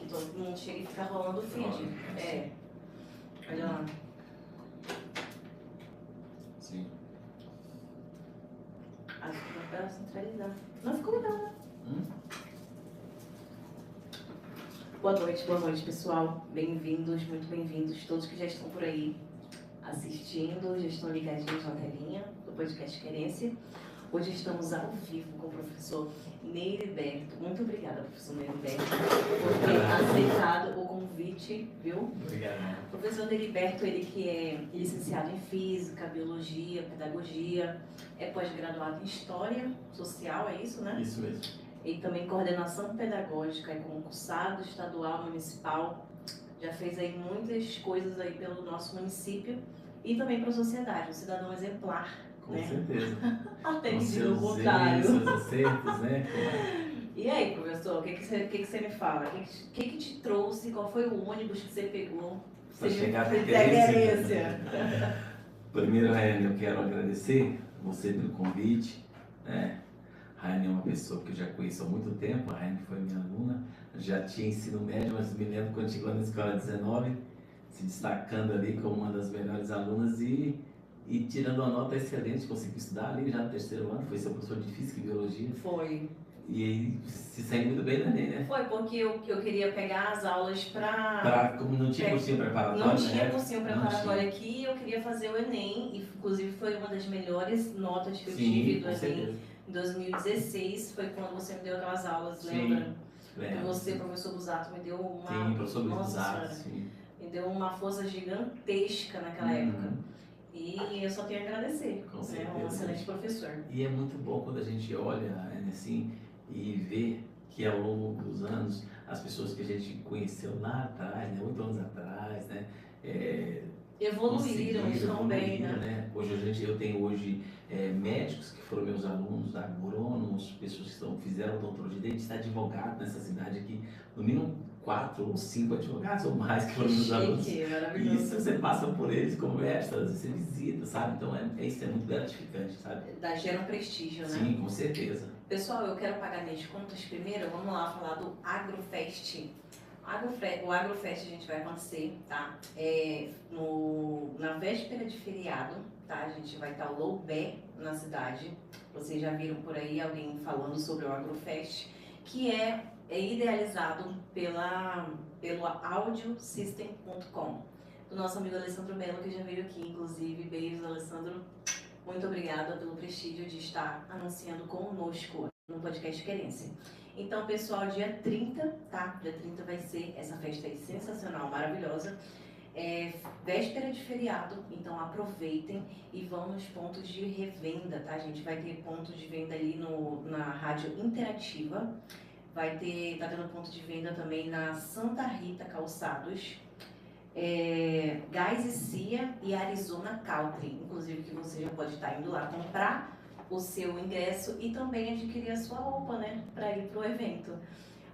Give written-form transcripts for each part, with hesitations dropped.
todo mundo chega e fica rolando o feed. É. Olha lá. Sim. Acho que vai para centralizar. Não ficou legal, né? Boa noite, pessoal. Bem-vindos, muito bem-vindos. Todos que já estão por aí assistindo, já estão ligadinhos na telinha do podcast Querência. Hoje estamos ao vivo com o professor Neiriberto. Muito obrigada, professor Neiriberto, por ter aceitado o convite, viu? Obrigado. O professor Neiriberto, ele que é licenciado em Física, Biologia, Pedagogia, é pós-graduado em História Social, é isso, né? Isso mesmo. E também coordenação pedagógica, é concursado estadual, municipal. Já fez aí muitas coisas aí pelo nosso município e também para a sociedade, um cidadão exemplar. Com né? certeza. Até Com que diga o seus contrário. erros, seus acertos, né? E aí, professor, o que você me fala? O que te trouxe? Qual foi o ônibus que você pegou? Para chegar até até Querência. Primeiro, Raiane, eu quero agradecer você pelo convite. Raiane é uma pessoa que eu já conheço há muito tempo. A Raiane foi minha aluna. Já tinha ensino médio, mas me lembro quando chegou na escola 19, se destacando ali como uma das melhores alunas e tirando uma nota excelente. Conseguiu estudar ali já no terceiro ano. Foi seu professor de Física e Biologia. Foi. E aí se saiu muito bem na Enem, né? Foi porque eu queria pegar as aulas para... Como não tinha cursinho preparatório, Não tinha né? cursinho preparatório aqui, eu queria fazer o Enem, e inclusive foi uma das melhores notas que eu tive do Enem. Em 2016 foi quando você me deu aquelas aulas, lembra? Que você, professor Busato, me deu uma... Sim, professor Busato, sim. Me deu uma força gigantesca naquela época. E eu só tenho a agradecer. Com certeza. Um excelente professor. E é muito bom quando a gente olha assim e vê que ao longo dos anos as pessoas que a gente conheceu lá atrás, né, 8 anos atrás, né, evoluíram bem, né? Hoje eu tenho médicos que foram meus alunos, agrônomos, pessoas que fizeram odontologia, a gente está advogado nessa cidade aqui, no mínimo 4 ou 5 advogados ou mais que foram meus alunos. E isso você passa por eles, conversa, você visita, sabe? Então isso é muito gratificante, sabe? Gera um prestígio, né? Sim, com certeza. Pessoal, eu quero pagar minhas contas primeiro. Vamos lá falar do Agrofest. O Agrofest a gente vai acontecer, tá? Na véspera de feriado, tá? A gente vai estar Loubé na cidade. Vocês já viram por aí alguém falando sobre o Agrofest, que é idealizado pelo audiosystem.com, do nosso amigo Alessandro Mello, que já veio aqui, inclusive. Beijos, Alessandro. Muito obrigada pelo prestígio de estar anunciando conosco no podcast Querência. Então, pessoal, dia 30, tá? Dia 30 vai ser essa festa aí sensacional, maravilhosa. Véspera de feriado, então aproveitem e vão nos pontos de revenda, tá? A gente vai ter ponto de venda ali na Rádio Interativa. Tá tendo ponto de venda também na Santa Rita Calçados, Gás e Cia e Arizona Country, inclusive, que você já pode estar indo lá comprar o seu ingresso e também adquirir a sua roupa, né, para ir para o evento.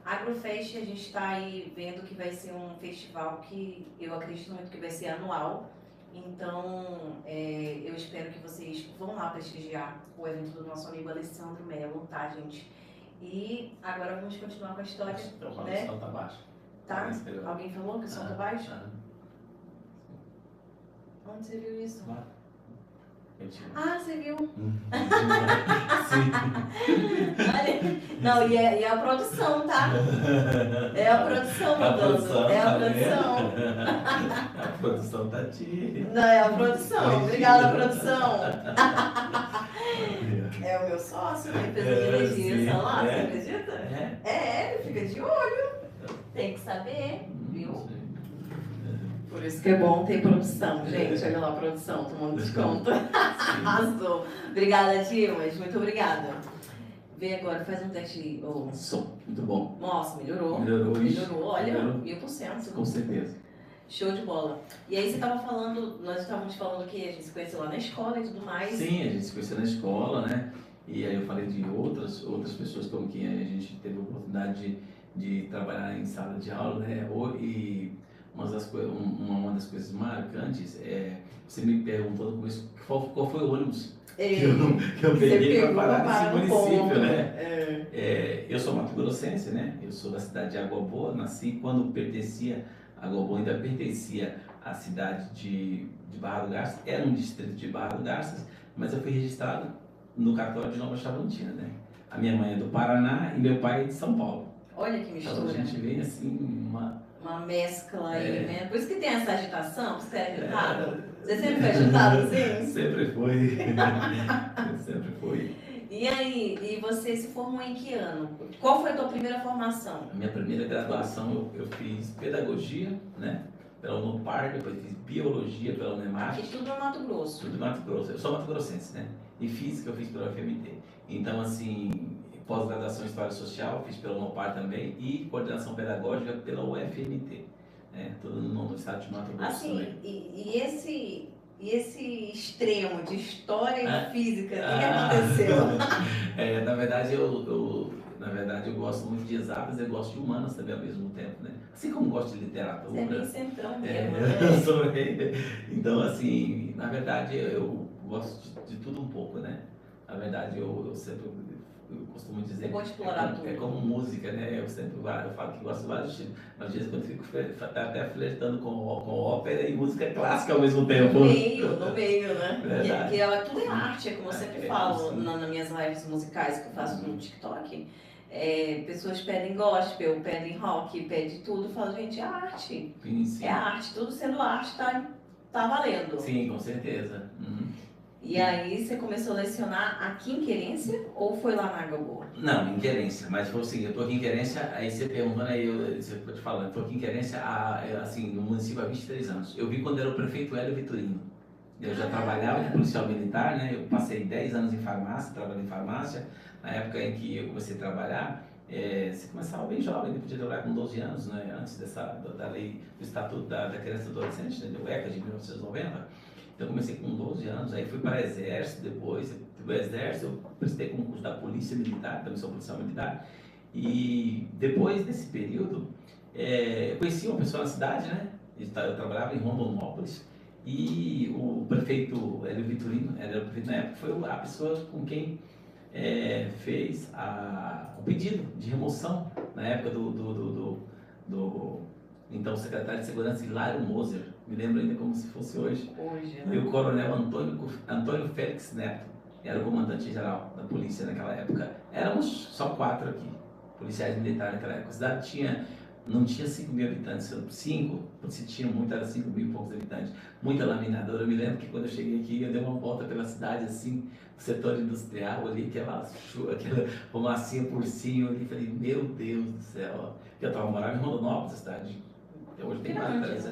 Agrofest, a gente está aí vendo que vai ser um festival que eu acredito muito que vai ser anual. Então, eu espero que vocês vão lá prestigiar o evento do nosso amigo Alessandro Mello, tá, gente? E agora vamos continuar com a história, né? O som tá baixo. Tá? Alguém falou que o som tá baixo? Onde você viu isso? Ah, você viu? Sim. Não, e a produção, tá? É a produção mandando. É a produção. A produção tá te... Não, é a produção. Obrigada, produção. É o meu sócio, né? Empresa de energia solar, você acredita? Ele fica de olho. Tem que saber, viu? Por isso que é bom ter produção, gente. Olha lá a produção, tomando desconto. Arrasou. Obrigada, Dimas. Muito obrigada. Vem agora, faz um teste. Som, muito bom. Nossa, melhorou. Olha, 1000%. Com certeza. Show de bola. E aí você estava falando, nós estávamos falando que a gente se conheceu lá na escola e tudo mais. Sim, a gente se conheceu na escola, né? E aí eu falei de outras pessoas com quem a gente teve a oportunidade de trabalhar em sala de aula, né? E uma das coisas marcantes você me perguntou no começo qual foi o ônibus É, que eu peguei para parar parar nesse no município, ponto. né? É. Eu sou mato-grossense, né? Eu sou da cidade de Água Boa, nasci quando pertencia, Água Boa ainda pertencia à cidade de Barra do Garças, era um distrito de Barra do Garças, mas eu fui registrado no cartório de Nova Chavantina, né? A minha mãe é do Paraná e meu pai é de São Paulo. Olha que Então a mistura. gente vem assim, Uma mescla aí, É. né? Por isso que tem essa agitação, você é agitado? Você sempre foi agitado assim? Sempre foi. Sempre foi. E aí, e você se formou em que ano? Qual foi a tua primeira formação? A minha primeira graduação eu fiz pedagogia, né? Pela Unopar, depois fiz biologia pela Unemar. Aqui tudo no Mato Grosso. Tudo em Mato Grosso. Eu sou mato-grossense, né? E física eu fiz pela UFMT. Então, assim, pós-graduação em História Social, fiz pela Unopar também e coordenação pedagógica pela UFMT. Né? Tudo no estado de Mato Grosso Assim, também. e esse extremo de história e física, o que Ah. aconteceu? Na verdade, eu gosto muito de exatas e gosto de humanas também ao mesmo tempo, né? Assim como gosto de literatura. Você é meio centrão mesmo, Eu né? sou, então, assim, na verdade, eu gosto de tudo um pouco, né? Na verdade, eu sempre eu costumo dizer. É bom explorar tudo. É como música, né? Eu falo que gosto de vários estilos. Mas às vezes quando fico até flertando com ópera e música clássica ao mesmo tempo. No meio, né? Verdade. Tudo é arte, é como eu sempre falo nas minhas lives musicais que eu faço no TikTok. Pessoas pedem gospel, pedem rock, pedem tudo. Eu falo, gente, é arte. Sim. É arte, tudo sendo arte tá valendo. Sim, com certeza. E aí você começou a lecionar aqui em Querência ou foi lá na Água Boa? Não, em Querência, mas foi o seguinte, eu tô aqui em Querência, aí você perguntando, você pode falar, eu tô aqui em Querência, assim, no município há 23 anos. Eu vi quando era o prefeito Hélio Vitorino. Eu já trabalhava de policial militar, né? Eu passei 10 anos em farmácia, trabalhei em farmácia. Na época em que eu comecei a trabalhar, você começava bem jovem, podia trabalhar com 12 anos, né? Antes da lei, do Estatuto da Criança e do Adolescente, né? Do ECA de 1990. Então eu comecei com 12 anos, aí fui para o Exército, depois do Exército eu prestei concurso da Polícia Militar, também sou policial militar. E depois desse período, eu conheci uma pessoa na cidade, né? Eu trabalhava em Rondonópolis. E o prefeito Hélio Vitorino, era o prefeito na época, foi a pessoa com quem fez o pedido de remoção, na época do então secretário de Segurança Hilário Moser, me lembro ainda como se fosse hoje. Né? E o coronel Antônio Félix Neto, era o comandante-geral da polícia naquela época. Éramos só 4 aqui, policiais militares naquela época. A cidade não tinha 5 mil habitantes, 5, se tinha muito, era 5 mil e poucos habitantes. Muita laminadora. Eu me lembro que quando eu cheguei aqui, eu dei uma volta pela cidade, assim, no setor industrial, ali, aquela fumacinha por cima, ali, falei, meu Deus do céu. Eu morava em Rondonópolis, a cidade, hoje tem mais,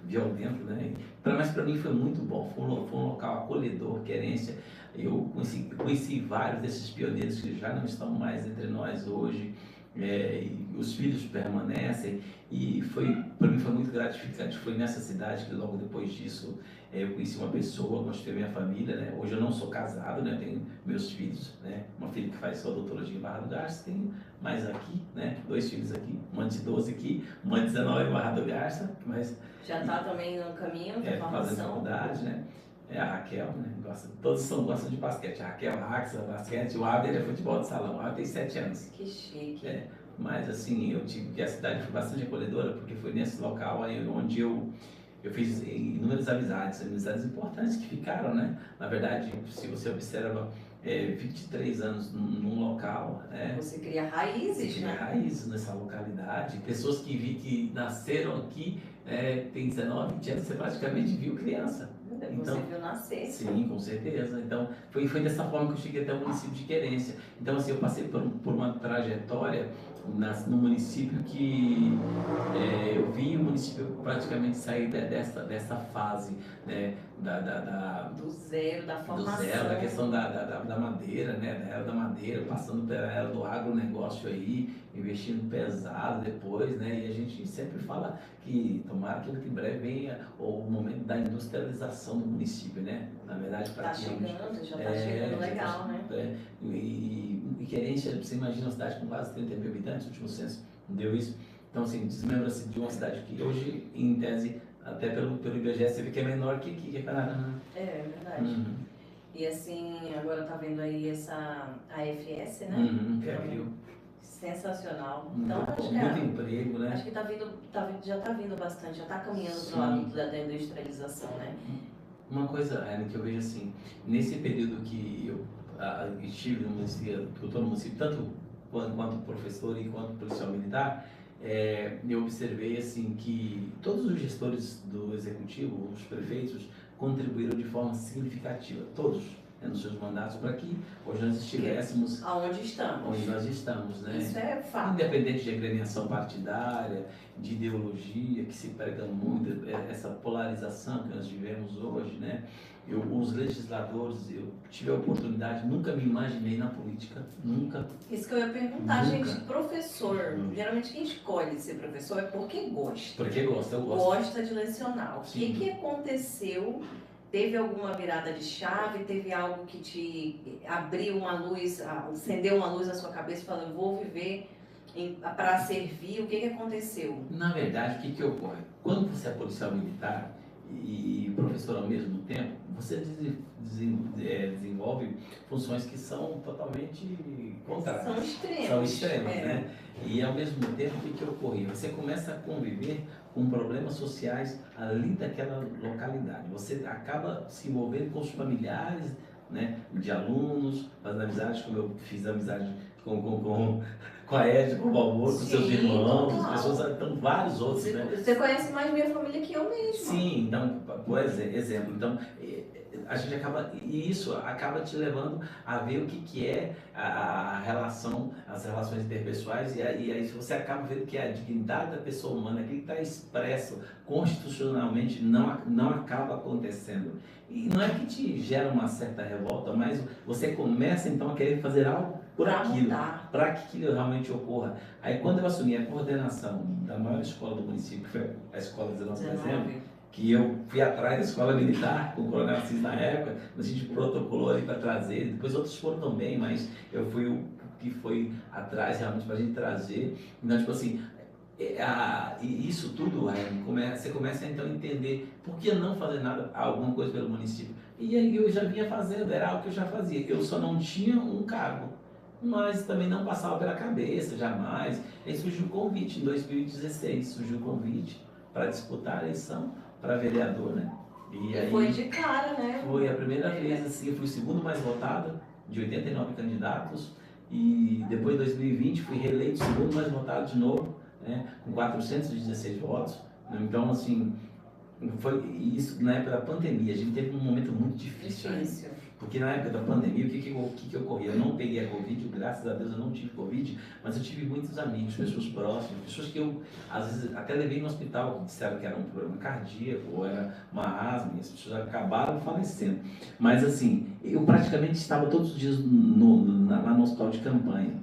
violento, né? Mas para mim foi muito bom, foi um local acolhedor, Querência. Eu conheci vários desses pioneiros que já não estão mais entre nós hoje. E os filhos permanecem e para mim foi muito gratificante. Foi nessa cidade que logo depois disso eu conheci uma pessoa, construí minha família, né? Hoje eu não sou casado, né? Tenho meus filhos, né? Uma filha que faz odontologia em Barra do Garça, tenho mais aqui, né? 2 filhos aqui, uma de 12 aqui, uma de 19 em Barra do Garça, mas já está também no caminho da formação. Fazendo faculdade, né? A Raquel, né? Todos gostam de basquete. A Raquel, Raxa, basquete. O Abel é futebol de salão. O Abel tem 7 anos. Que chique. Mas assim, eu tive que a cidade foi bastante acolhedora, porque foi nesse local aí onde eu fiz inúmeras amizades importantes que ficaram, né? Na verdade, se você observa, 23 anos num local, né? Você cria raízes, né? Raízes nessa localidade. Pessoas que vi que nasceram aqui, tem 19, 20 anos, você praticamente viu criança. Então, você viu nascer. Sim, com certeza. Então, foi dessa forma que eu cheguei até o município de Querência. Então, assim, eu passei por uma trajetória no município que eu vi o município praticamente sair dessa fase, né, do zero, da formação. Do zero, da questão da madeira, né, da era da madeira, passando pela era do agronegócio aí, investindo pesado depois, né, e a gente sempre fala que tomara que muito em breve venha o momento da industrialização do município, né, na verdade, já está chegando legal, né. E Querência, você imagina uma cidade com quase 30 mil habitantes, no último censo, não deu isso? Então, assim, desmembra-se de uma cidade que hoje, em tese, até pelo IBGE, você vê que é menor que aqui, que é Canadá. É verdade. Uhum. E assim, agora tá vendo aí essa AFS, né? Uhum, que é aquilo. Sensacional. Muito Então, bom, acho muito que, emprego, né? acho que já tá vindo bastante, já tá caminhando Sim. pro lado da industrialização, né? Uma coisa, Ana, que eu vejo assim, nesse período que eu estive no município, que eu estou no município, tanto quanto professor e quanto policial militar, eu observei assim que todos os gestores do executivo, os prefeitos, contribuíram de forma significativa, todos, né, nos seus mandatos, para que hoje nós estivéssemos aonde estamos. onde nós estamos, né? Isso é fato. Independente de agremiação partidária, de ideologia, que se prega muito, essa polarização que nós vivemos hoje, né? Os legisladores, eu tive a oportunidade, nunca me imaginei na política, nunca. Isso que eu ia perguntar, Nunca. gente, professor, geralmente quem escolhe ser professor é porque gosta. Porque gosta, eu gosto. Gosta de lecionar. O Sim. que aconteceu? Teve alguma virada de chave? Teve algo que te abriu uma luz, acendeu uma luz na sua cabeça e falou, eu vou viver para servir? O que aconteceu? Na verdade, o que ocorre? Quando você é policial militar e professor ao mesmo tempo, você desenvolve funções que são totalmente contrárias. São extremos. São extremas, né? E ao mesmo tempo, o que ocorre? Você começa a conviver com problemas sociais ali daquela localidade. Você acaba se envolvendo com os familiares, né, de alunos, fazendo amizades, como eu fiz amizade com a Ed, com o Valmor, com seus irmãos, total. pessoas, então vários outros, né? Você conhece mais minha família que eu mesma. Sim, então, por exemplo, então, a gente acaba, e isso acaba te levando a ver o que é a relação, as relações interpessoais, e aí você acaba vendo que a dignidade da pessoa humana, aquilo que está expresso constitucionalmente, não acaba acontecendo. E não é que te gera uma certa revolta, mas você começa então a querer fazer algo por aquilo, para que aquilo realmente ocorra. Aí quando eu assumi a coordenação da maior escola do município, que foi a Escola 19 de Dezembro, que eu fui atrás da escola militar, com o Coronel Assis na época, a gente protocolou ali para trazer, depois outros foram também, mas eu fui o que foi atrás realmente para a gente trazer. Então, tipo assim, e isso tudo, você começa então a entender por que não fazer nada, alguma coisa pelo município. E aí eu já vinha fazendo, era algo que eu já fazia, eu só não tinha um cargo, mas também não passava pela cabeça, jamais. Aí surgiu o convite, em 2016, surgiu o convite para disputar a eleição para vereador, né? E aí, foi de cara, né? Foi a primeira vez, assim, eu fui o segundo mais votado, de 89 candidatos, e depois em 2020 fui reeleito o segundo mais votado de novo, né, com 416 votos. Então, assim, foi isso na época da pandemia. A gente teve um momento muito difícil. Porque na época da pandemia, o que ocorria? Eu não peguei a Covid, graças a Deus eu não tive Covid, mas eu tive muitos amigos, pessoas próximas, pessoas que eu, às vezes, até levei no hospital, que disseram que era um problema cardíaco, ou era uma asma, e as pessoas acabaram falecendo. Mas, assim, eu praticamente estava todos os dias lá no hospital de campanha.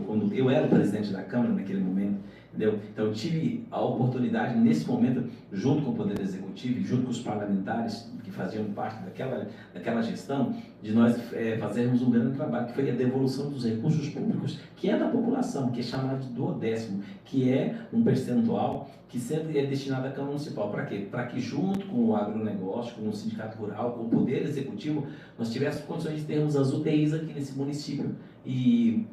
Quando eu era o presidente da Câmara naquele momento, entendeu? Então eu tive a oportunidade, nesse momento, junto com o Poder Executivo, junto com os parlamentares que faziam parte daquela gestão, de nós fazermos um grande trabalho, que foi a devolução dos recursos públicos, que é da população, que é chamado de duodécimo, que é um percentual que sempre é destinado à Câmara Municipal. Para quê? Para que junto com o agronegócio, com o sindicato rural, com o Poder Executivo, nós tivéssemos condições de termos as UTIs aqui nesse município. E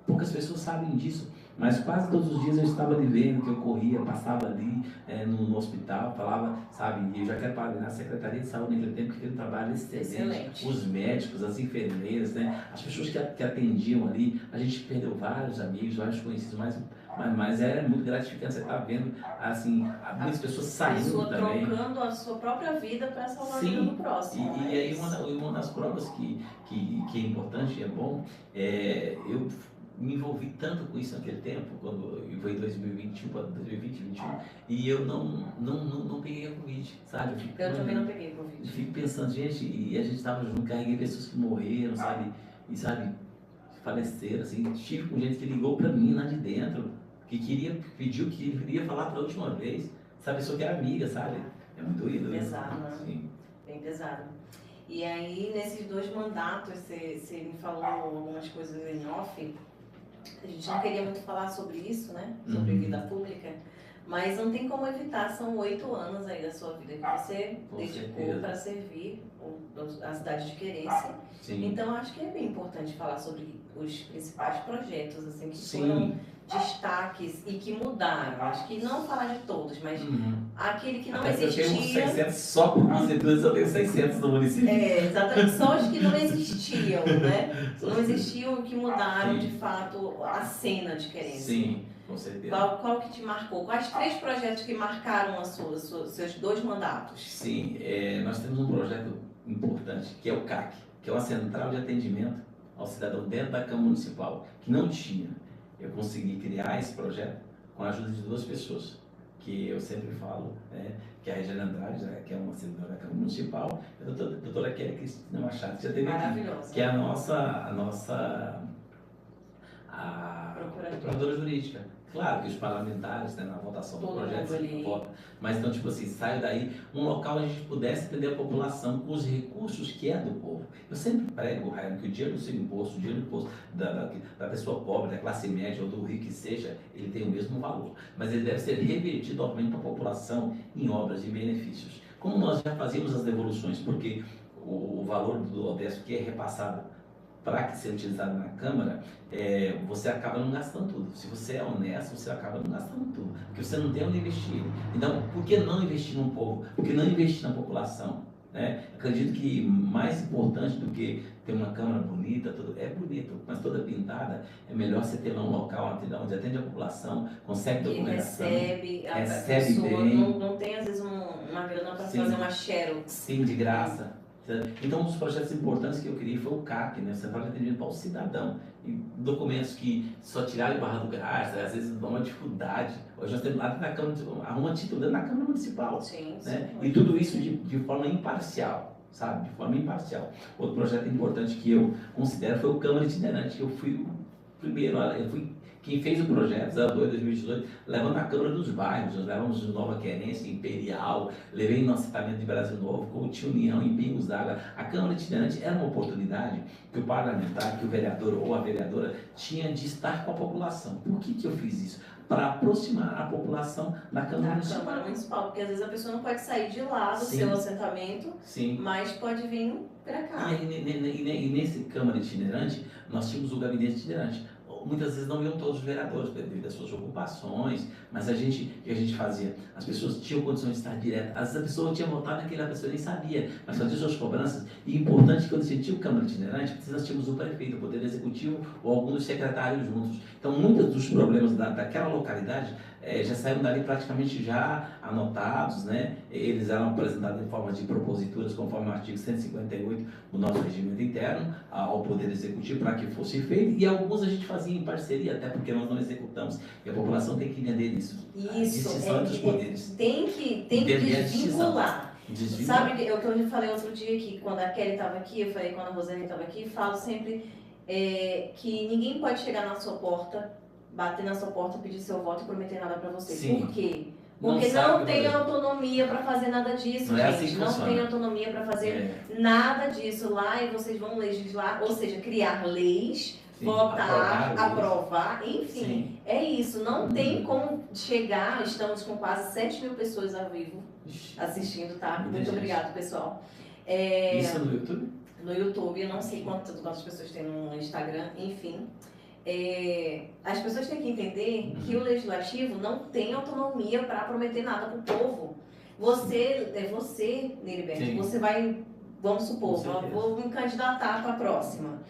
poucas pessoas sabem disso, mas quase todos os dias eu estava ali vendo que eu corria, passava ali no hospital, falava, sabe, e eu já quero parabenizar a Secretaria de Saúde naquele tempo, que fez um trabalho excelente. Os médicos, as enfermeiras, né, as pessoas que atendiam ali, a gente perdeu vários amigos, vários conhecidos, mas é muito gratificante você estar vendo, assim, muitas pessoas saindo também. Trocando a sua própria vida para salvar a vida do próximo. E aí uma das provas que é importante e é bom, eu me envolvi tanto com isso naquele tempo, quando foi em 2021, 2021, e eu não peguei a Covid, sabe? Eu também não peguei a Covid. Eu fico pensando, gente, e a gente estava junto, carreguei pessoas que morreram, sabe? E sabe, faleceram, assim, estive com gente que ligou para mim lá de dentro, que pediu que queria falar pela última vez, sabe? Pessoa que era amiga, sabe? É muito doído. Pesado, né? Sim. Bem pesado. E aí, nesses 2 mandatos, você me falou algumas coisas em off. A gente não queria muito falar sobre isso, né? Sobre Uhum. vida pública. Mas não tem como evitar, são 8 anos aí da sua vida que você Com dedicou certeza. para servir a cidade de Querência. Sim. Então, acho que é bem importante falar sobre os principais projetos, assim, que Sim. foram destaques e que mudaram. Acho que não falar de todos, mas aquele que não Até porque eu tenho uns existia. 600, só por visitantes eu tenho 600 no município. Exatamente, só os que não existiam, né? Não existiam que mudaram, Sim. de fato, a cena de Querência. Sim, com certeza. Qual que te marcou? Quais 3 projetos que marcaram seus 2 mandatos? Sim, nós temos um projeto importante, que é o CAC, que é uma central de atendimento ao cidadão dentro da Câmara Municipal, que não tinha. Eu consegui criar esse projeto com a ajuda de 2 pessoas, que eu sempre falo, que é a Regina Andrade, né, que é uma servidora da Câmara Municipal, e a doutora Kelly Cristina Machado, que já teve aqui, Maravilhosa. que é a nossa procuradora jurídica. Claro que os parlamentares, né, na votação do Todo projeto, mundo ali. votam. Mas então, tipo assim, sai daí um local onde a gente pudesse atender a população com os recursos que é do povo. Eu sempre prego, Raio, que o dinheiro do seu imposto, o dinheiro do imposto da pessoa pobre, da classe média ou do rico que seja, ele tem o mesmo valor. Mas ele deve ser revertido, obviamente, para a população em obras e benefícios. Como nós já fazíamos as devoluções, porque o valor do Odesp que é repassado para ser utilizado na Câmara, você acaba não gastando tudo. Se você é honesto, você acaba não gastando tudo, porque você não tem onde investir. Então, por que não investir no povo? Por que não investir na população? Acredito que mais importante do que ter uma Câmara bonita, é bonito, mas toda pintada, é melhor você ter lá um local onde atende a população, consegue documentação, recebe a recebe pessoa, bem. Não tem às vezes uma grana para Sim. fazer uma xerox. Sim, de graça. Então, um dos projetos importantes que eu criei foi o CAC, né? Central de Atendimento para o Cidadão. E documentos que só tiraram em Barra do Garça, às vezes dão uma dificuldade. Hoje nós temos lá dentro da Câmara, arruma título dentro da Câmara Municipal. Sim, né? sim. E tudo isso de forma imparcial, sabe? De forma imparcial. Outro projeto importante que eu considero foi o Câmara Itinerante, que eu fui o primeiro, quem fez o projeto 02-2018, levando a Câmara dos bairros. Nós levamos de Nova Querência, Imperial, levei no assentamento de Brasil Novo, Coutinho União, em Pingos d'Água. A Câmara Itinerante era uma oportunidade que o parlamentar, que o vereador ou a vereadora tinha de estar com a população. Por que eu fiz isso? Para aproximar a população da Câmara Municipal. Câmara Municipal, porque às vezes a pessoa não pode sair de lá do Sim. seu assentamento, Sim. mas pode vir para cá. E nesse Câmara Itinerante, nós tínhamos o gabinete itinerante. Muitas vezes não iam todos os vereadores devido às suas ocupações, mas o que a gente fazia? As pessoas tinham condições de estar direto. Às vezes a pessoa tinha votado naquela pessoa nem sabia, mas fazia suas cobranças. E importante que quando a gente tinha o Câmara Itinerante, nós tínhamos o prefeito, o Poder Executivo ou algum dos secretários juntos. Então, muitos dos problemas daquela localidade já saíram dali praticamente já anotados, né? Eles eram apresentados em forma de proposituras, conforme o artigo 158 do nosso regimento interno, ao Poder Executivo, para que fosse feito, e alguns a gente fazia em parceria, até porque nós não executamos, e a população tem que entender isso. Isso, dos poderes. tem que desvincular. Sabe o que eu falei outro dia aqui, quando a Kelly estava aqui, eu falei quando a Rosane estava aqui, falo sempre que ninguém pode chegar na sua porta, bater na sua porta, pedir seu voto e prometer nada para você. Sim. Por quê? Porque não tem autonomia para fazer nada disso, não gente. É assim que não funciona. tem autonomia para fazer nada disso lá e vocês vão legislar, ou seja, criar leis, Sim, votar, aprovar, enfim. Sim. É isso. Não tem como chegar, estamos com quase 7 mil pessoas ao vivo assistindo, tá? Muito obrigado, pessoal. Isso no YouTube? No YouTube, eu não sei quantas pessoas tem no Instagram, enfim. As pessoas têm que entender que o legislativo não tem autonomia para prometer nada para o povo. Você, Neriberto, você vai, vamos supor, vou me candidatar para a próxima.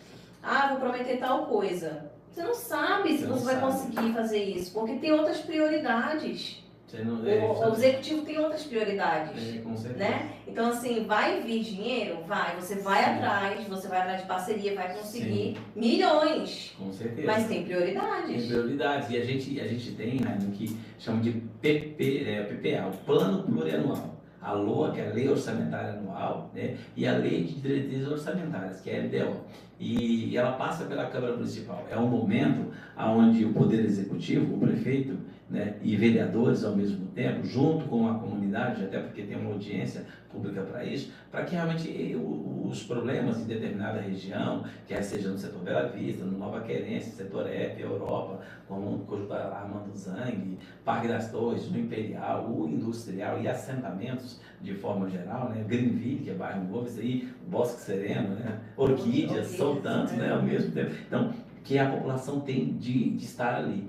Vou prometer tal coisa. Você não sabe se você vai conseguir fazer isso, porque tem outras prioridades. O executivo tem outras prioridades, com certeza. né? Então, assim, vai vir dinheiro? Vai. Você vai atrás de parceria, vai conseguir milhões. Com certeza. Mas tem prioridades. Tem prioridades. E a gente tem, né, no que chama de PPA, o Plano Plurianual. A LOA, que é a Lei Orçamentária Anual, né? E a Lei de Diretrizes Orçamentárias, que é a LDO. E ela passa pela Câmara Municipal. É um momento onde o Poder Executivo, o prefeito, né, e vereadores ao mesmo tempo, junto com a comunidade, até porque tem uma audiência pública para isso, para que realmente os problemas em determinada região, quer seja no setor Bela Vista, no Nova Querência, setor EP, Europa, como o Armando Zang, Parque das Torres, no Imperial, o Industrial e assentamentos de forma geral, né, Greenville, que é bairro novo, isso aí, Bosque Sereno, né, Orquídeas, são tantos, né, ao mesmo tempo. Então, que a população tem de estar ali.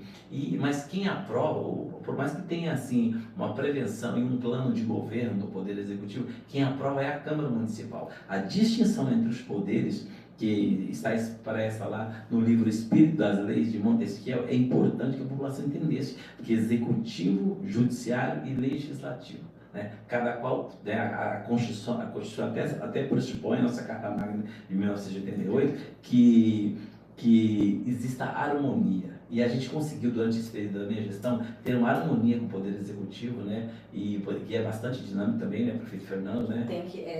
Mas quem aprova, por mais que tenha assim uma prevenção e um plano de governo do Poder Executivo, quem aprova é a Câmara Municipal. A distinção entre os poderes, que está expressa lá no livro Espírito das Leis de Montesquieu, é importante que a população entendesse, que Executivo, Judiciário e Legislativo, né? Cada qual, né, a Constituição até pressupõe, a nossa Carta Magna de 1988, que exista harmonia. E a gente conseguiu, durante esse período da minha gestão, ter uma harmonia com o Poder Executivo, né? E que é bastante dinâmico também, né, prefeito Fernando, né?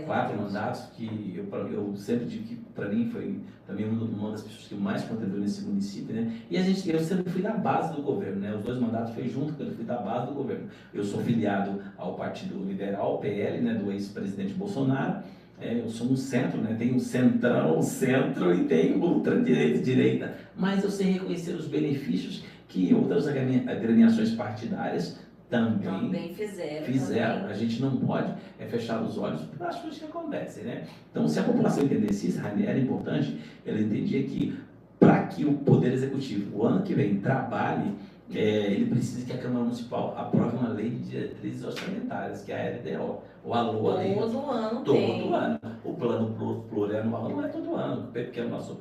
4 mandatos, que eu sempre digo que, para mim, foi também uma das pessoas que mais contribuiu nesse município, né? E eu sempre fui da base do governo, né? Os 2 mandatos foi junto, quando eu fui da base do governo. Eu sou filiado ao Partido Liberal, PL, né, do ex-presidente Bolsonaro. Eu sou um centro, né? Tem um centrão, centro e tem ultradireita e direita. Mas eu sei reconhecer os benefícios que outras agremiações partidárias também fizeram. A gente não pode fechar os olhos para as coisas que acontecem, né? Então, se a população entendesse isso, era importante, ela entendia que para que o Poder Executivo, o ano que vem, trabalhe, ele precisa que a Câmara Municipal aprove uma lei de diretrizes orçamentárias, que é a LDO. Ou a LOA. Todo ano todo tem. ano. O plano plurianual não é todo ano, porque é o nosso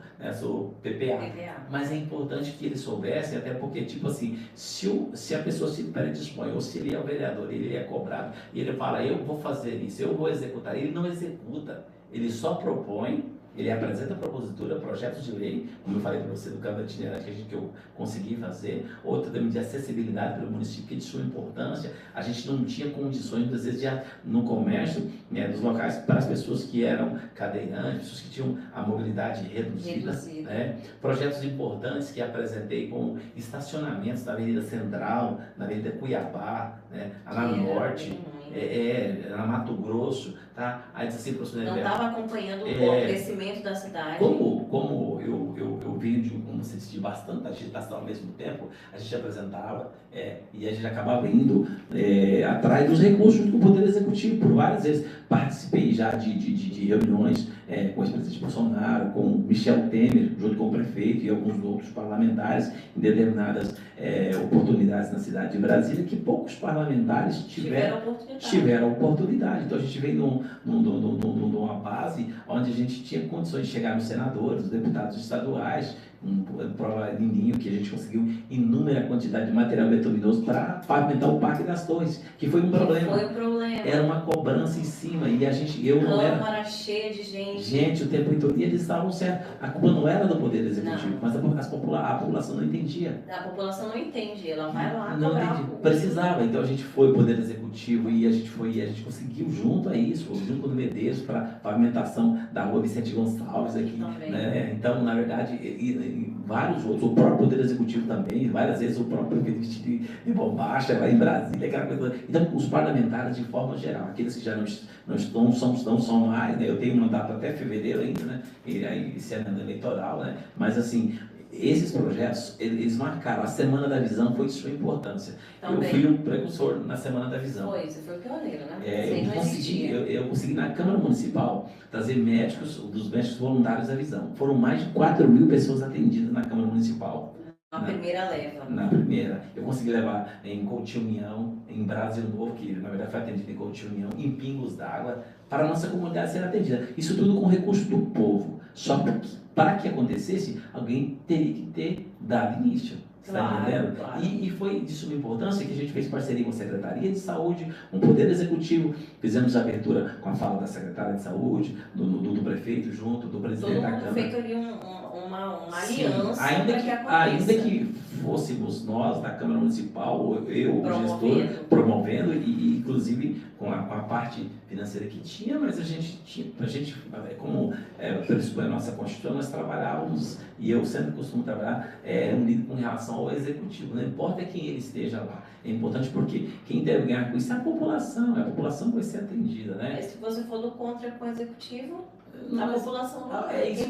PPA. Mas é importante que eles soubessem, até porque, tipo assim, se a pessoa se predispõe, ou se ele é o vereador, ele é cobrado, e ele fala, eu vou fazer isso, eu vou executar, ele não executa, ele só propõe. Ele apresenta a propositura, projetos de lei, como eu falei para você do câmara itinerante que eu consegui fazer, outra também de acessibilidade para o município, que é de sua importância. A gente não tinha condições, muitas vezes, no comércio, né, dos locais, para as pessoas que eram cadeirantes, pessoas que tinham a mobilidade reduzida. Né? Projetos importantes que apresentei, como estacionamentos na Avenida Central, na Avenida Cuiabá, né, lá no Norte, na Mato Grosso, tá? Aí disse assim, professor não estava acompanhando o crescimento da cidade. Como eu vim de bastante agitação ao mesmo tempo, a gente apresentava e a gente acabava indo atrás dos recursos do Poder Executivo. Por várias vezes participei já de reuniões com o ex-presidente Bolsonaro, com Michel Temer, junto com o prefeito e alguns outros parlamentares, em determinadas oportunidades na cidade de Brasília, que poucos parlamentares tiveram oportunidade. Então a gente veio numa base onde a gente tinha condições de chegar nos senadores, os deputados estaduais, prova Lindinho, que a gente conseguiu inúmera quantidade de material betuminoso para pavimentar o Parque das Torres, que foi um problema. Era uma cobrança em cima e eu não era... Câmara cheia de gente. Gente, o tempo todo, e eles estavam certos. A culpa não era do Poder Executivo, mas a população não entendia. A população não entende, ela vai lá não cobrar. Precisava, então a gente foi o Poder Executivo e a gente conseguiu junto a isso, junto com o Medeiros, para a pavimentação da rua Vicente Gonçalves aqui. Né? Então, na verdade, e vários outros, o próprio Poder Executivo também, várias vezes o próprio vestido de bombacha lá em Brasília, aquela coisa. Então, os parlamentares, de forma geral, aqueles que já não são mais, né? Eu tenho mandato até fevereiro ainda, né? E aí, esse ano eleitoral, né? Mas assim, esses projetos, eles marcaram. A Semana da Visão foi de sua importância. Eu fui um precursor na Semana da Visão. Você foi o pioneiro, né? Eu consegui na Câmara Municipal trazer dos médicos voluntários da visão. Foram mais de 4.000 pessoas atendidas na Câmara Municipal. Na primeira leva. Na primeira. Eu consegui levar em Coutinho União, em Brasil Novo, que na verdade foi atendido em Coutinho União, em Pingos d'Água, para a nossa comunidade ser atendida. Isso tudo com recurso do povo. Só que, para que acontecesse, alguém teria que ter dado início. Está entendendo? Claro. E foi de suma importância que a gente fez parceria com a Secretaria de Saúde, com o Poder Executivo, fizemos a abertura com a fala da Secretária de Saúde, do prefeito junto, do presidente da Câmara. Todo mundo feito ali uma aliança. Ainda que fôssemos nós da Câmara Municipal, o gestor, promovendo, e inclusive com a parte financeira que tinha, mas a gente como pressupõe a nossa Constituição, nós trabalhávamos, e eu sempre costumo trabalhar unido com relação ao Executivo, não importa quem ele esteja lá. É importante porque quem deve ganhar com isso é a população vai ser atendida, né? Mas se você for do contra com o executivo, a Mas- população não é isso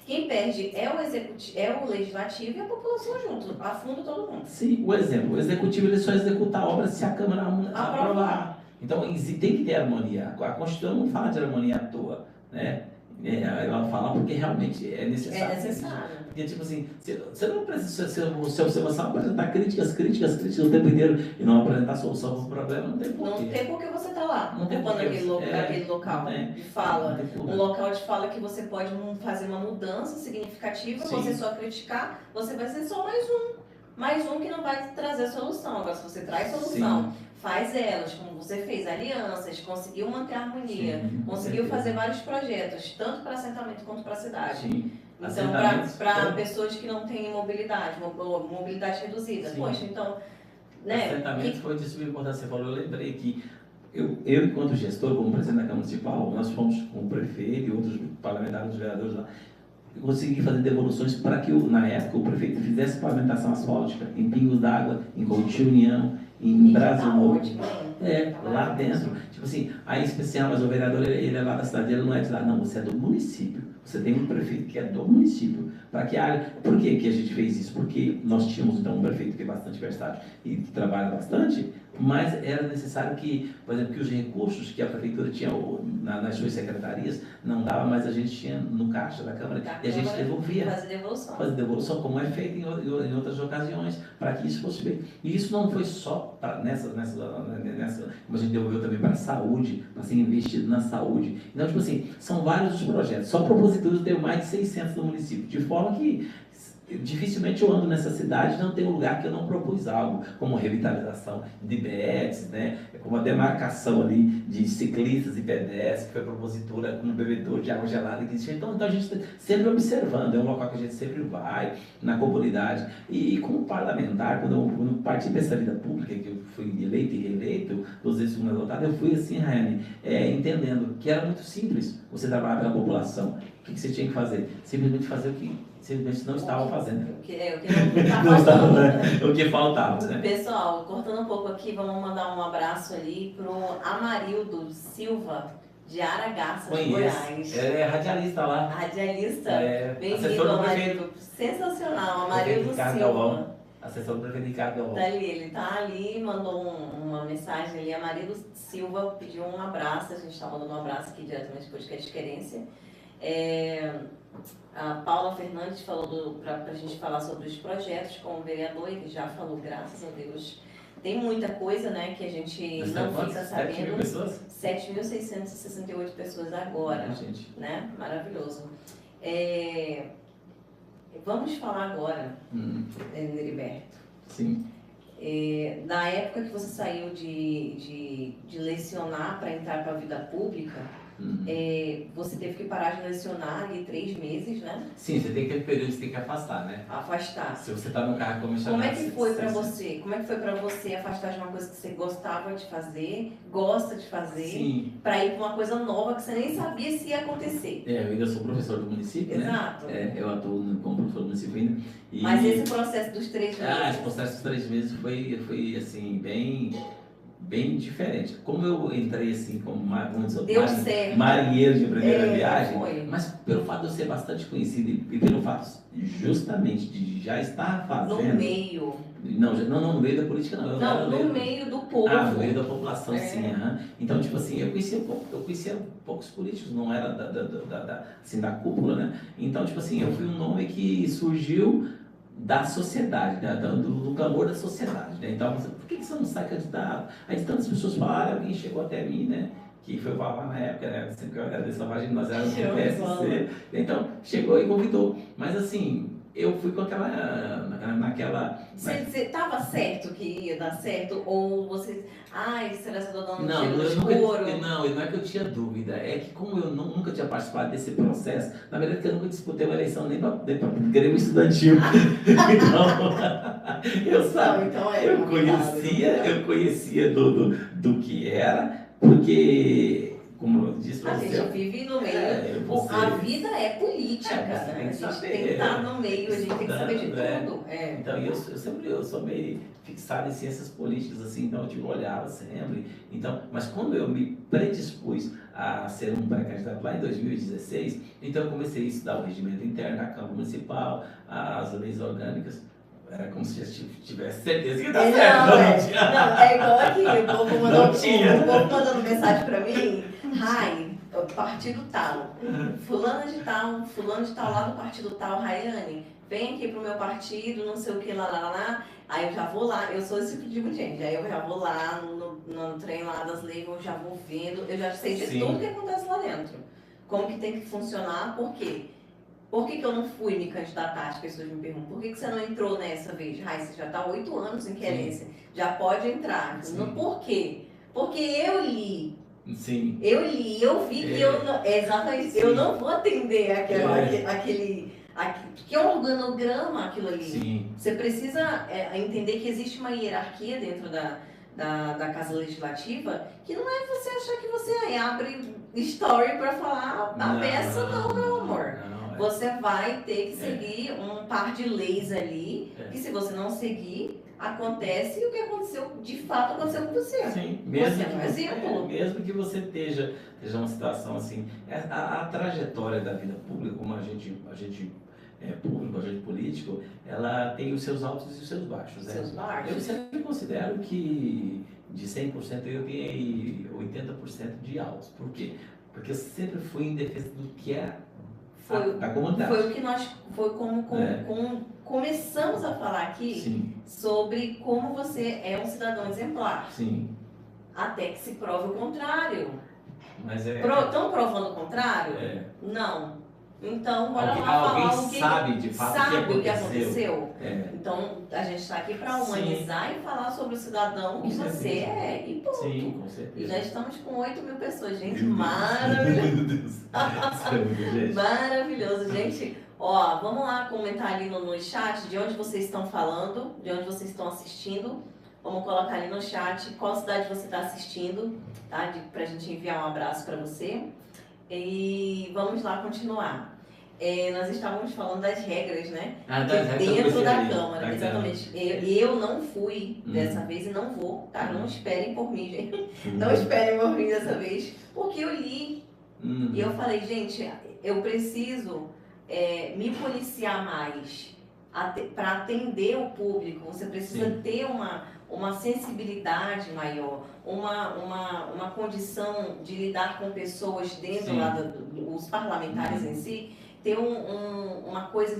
quem perde é o executivo, é o legislativo e a população junto, afunda todo mundo. Sim, o exemplo, o executivo ele só executa a obra se a Câmara aprovar. Então tem que ter harmonia. A Constituição não fala de harmonia à toa, né? Ela fala porque realmente é necessário. É necessário. Porque, tipo assim, você não precisa, se você só apresentar críticas o tempo inteiro e não apresentar solução para o problema, não tem porquê. Não tem porque você está lá, Não tem ocupando porquê. aquele local de fala. Um local de fala que você pode fazer uma mudança significativa, Sim. você só criticar, você vai ser só mais um. Mais um que não vai trazer solução. Agora, se você traz solução, faz elas, como você fez, alianças, conseguiu manter a harmonia, conseguiu fazer vários projetos, tanto para assentamento quanto para a cidade. Sim. Então, para pessoas que não têm mobilidade reduzida. Sim. Poxa, então, né? Assentamento foi de suma importância. Você falou, eu lembrei que eu, enquanto gestor, como presidente da Câmara Municipal, nós fomos com o prefeito e outros parlamentares, vereadores lá, eu consegui fazer devoluções para que, na época, o prefeito fizesse pavimentação asfáltica em Pingos d'Água, em Coutinho União, em Brasil Novo. Lá dentro. Tipo assim, aí especial, mas o vereador, ele é lá da cidade, ele não é de lá, não, você é do município. Você tem um prefeito que é do município. Para que a área. Por que a gente fez isso? Porque nós tínhamos, então, um prefeito que é bastante versátil e que trabalha bastante, mas era necessário que, por exemplo, que os recursos que a prefeitura tinha nas suas secretarias não dava, mas a gente tinha no caixa da Câmara e a gente devolvia. Fazer devolução, como é feito em outras ocasiões, para que isso fosse feito. E isso não foi só nessa, como a gente devolveu também para a saúde, para ser investido na saúde. Então, tipo assim, são vários os projetos. Só proposituras deu mais de 600 no município, de forma que dificilmente eu ando nessa cidade, não tem um lugar que eu não propus algo, como revitalização de BETs, né? Como a demarcação ali de ciclistas e pedestres, que foi propositura com um bebedouro de água gelada que existe. Então a gente está sempre observando, é um local que a gente sempre vai, na comunidade. E como parlamentar, quando eu parti dessa vida pública, que eu fui eleito e reeleito, 2 vezes segunda votada, eu fui assim, Raiane, entendendo que era muito simples você trabalhar pela população. O que você tinha que fazer? Simplesmente fazer o que simplesmente não estava fazendo. O que não estava fazendo. O que faltava, né? Pessoal, cortando um pouco aqui, vamos mandar um abraço ali pro Amarildo Silva, de Aragaça, de Goiás. É radialista lá. Radialista. Bem-vindo, Amarildo. Sensacional, Amarildo Silva. Assessor do prefeito Ricardo Galvão. Ele tá ali, mandou uma mensagem ali. Amarildo Silva pediu um abraço, a gente está mandando um abraço aqui diretamente do podcast Querência. A Paula Fernandes falou para a gente falar sobre os projetos como vereador, ele já falou, graças a Deus. Tem muita coisa, né, que a gente não fica sabendo. 7.000 pessoas? 7.668 pessoas agora, né? Maravilhoso. Vamos falar agora, Neriberto. Sim. Na época que você saiu de lecionar para entrar para a vida pública, você teve que parar de lecionar ali 3 meses, né? Sim, você tem aquele período que você tem que afastar, né? Afastar. Se você está no cargo comissionado. Como é que foi para você? Como é que foi para você afastar de uma coisa que você gostava de fazer, gosta de fazer, para ir para uma coisa nova que você nem sabia se ia acontecer? Eu ainda sou professor do município, Exato. né? Eu atuo como professor do município ainda. Mas esse processo dos 3 meses? Esse processo dos 3 meses foi assim, bem diferente. Como eu entrei assim como marinheiro de primeira viagem, mas pelo fato de eu ser bastante conhecido e pelo fato justamente de já estar fazendo... No meio. Não, no meio da política não. No meio do povo. No meio da população, sim. Então, tipo assim, eu conhecia poucos políticos, não era da cúpula, né? Então, tipo assim, eu fui um nome que surgiu da sociedade, né? do clamor da sociedade, né? Então, por que você não sai candidato? Aí tantas pessoas falaram, alguém chegou até mim, né? Que foi falar na época, né? Sempre que eu agradeço a página, nós éramos do PSC. Então, chegou e convidou. Mas assim, eu fui com naquela... Você estava certo que ia dar certo? Ou você... será que eu estou dando Não, não é que eu tinha dúvida. É que como eu nunca tinha participado desse processo, na verdade eu nunca disputei uma eleição nem para Grêmio Estudantil. Eu conhecia do que era, porque como eu disse para A você... gente vive no meio, a vida é política, né? A gente tem que estar no meio, a gente tem que saber de tudo. Então, eu sou meio fixado em ciências políticas, assim, então eu tipo, olhava sempre. Então, mas quando eu me predispus a ser um pré-candidato lá em 2016, então eu comecei a estudar o regimento interno da Câmara Municipal, as leis orgânicas. Era como se já tivesse certeza que dá certo. Não, é igual aqui, o povo mandando mensagem pra mim, partido tal, fulano de tal lá do partido tal, Raiane, vem aqui pro meu partido, não sei o que, lá. Aí eu já vou lá, eu sou esse tipo de gente, aí eu já vou lá no trem lá das leis, eu já vou vendo, eu já sei de tudo que acontece lá dentro. Como que tem que funcionar, por quê? Por que eu não fui me candidatar? As pessoas me perguntam, por que você não entrou nessa vez? Você já está 8 anos em querência, já pode entrar. Por quê? Porque eu li. Sim. Eu vi que eu não, exatamente, eu não vou atender aquele que é um organograma aquilo ali. Sim. Você precisa entender que existe uma hierarquia dentro da Casa Legislativa, que não é você achar que você abre story para falar a peça, não, meu amor. Você vai ter que seguir um par de leis ali, que se você não seguir, acontece o que aconteceu, de fato aconteceu com você. Sim, mesmo você é um exemplo. Mesmo que você esteja uma situação assim, a trajetória da vida pública, como agente público, agente político, ela tem os seus altos e os seus baixos. Seus baixos. Eu sempre considero que de 100% eu tenho 80% de altos. Por quê? Porque eu sempre fui em defesa do que é da comunidade. Foi o que nós, começamos a falar aqui sobre como você é um cidadão exemplar. Sim. Até que se prove o contrário. Mas estão provando o contrário? Não. Então, bora lá falar sabe de fato o que aconteceu. Então, a gente está aqui para humanizar e falar sobre o cidadão que você é. E ponto. Sim, com certeza. E já estamos com 8 mil pessoas. Gente, maravilhoso. Maravilhoso, gente. Ó, vamos lá comentar ali no chat de onde vocês estão falando, de onde vocês estão assistindo. Vamos colocar ali no chat qual cidade você está assistindo, tá? Pra gente enviar um abraço para você. E vamos lá continuar. Nós estávamos falando das regras, né? Dentro da Câmara, exatamente. Eu não fui dessa vez e não vou, tá? Não esperem por mim, gente. Não esperem por mim dessa vez, porque eu li. E eu falei, gente, eu preciso me policiar mais para atender o público. Você precisa ter uma sensibilidade maior, uma condição de lidar com pessoas dentro lá dos parlamentares em si, ter uma coisa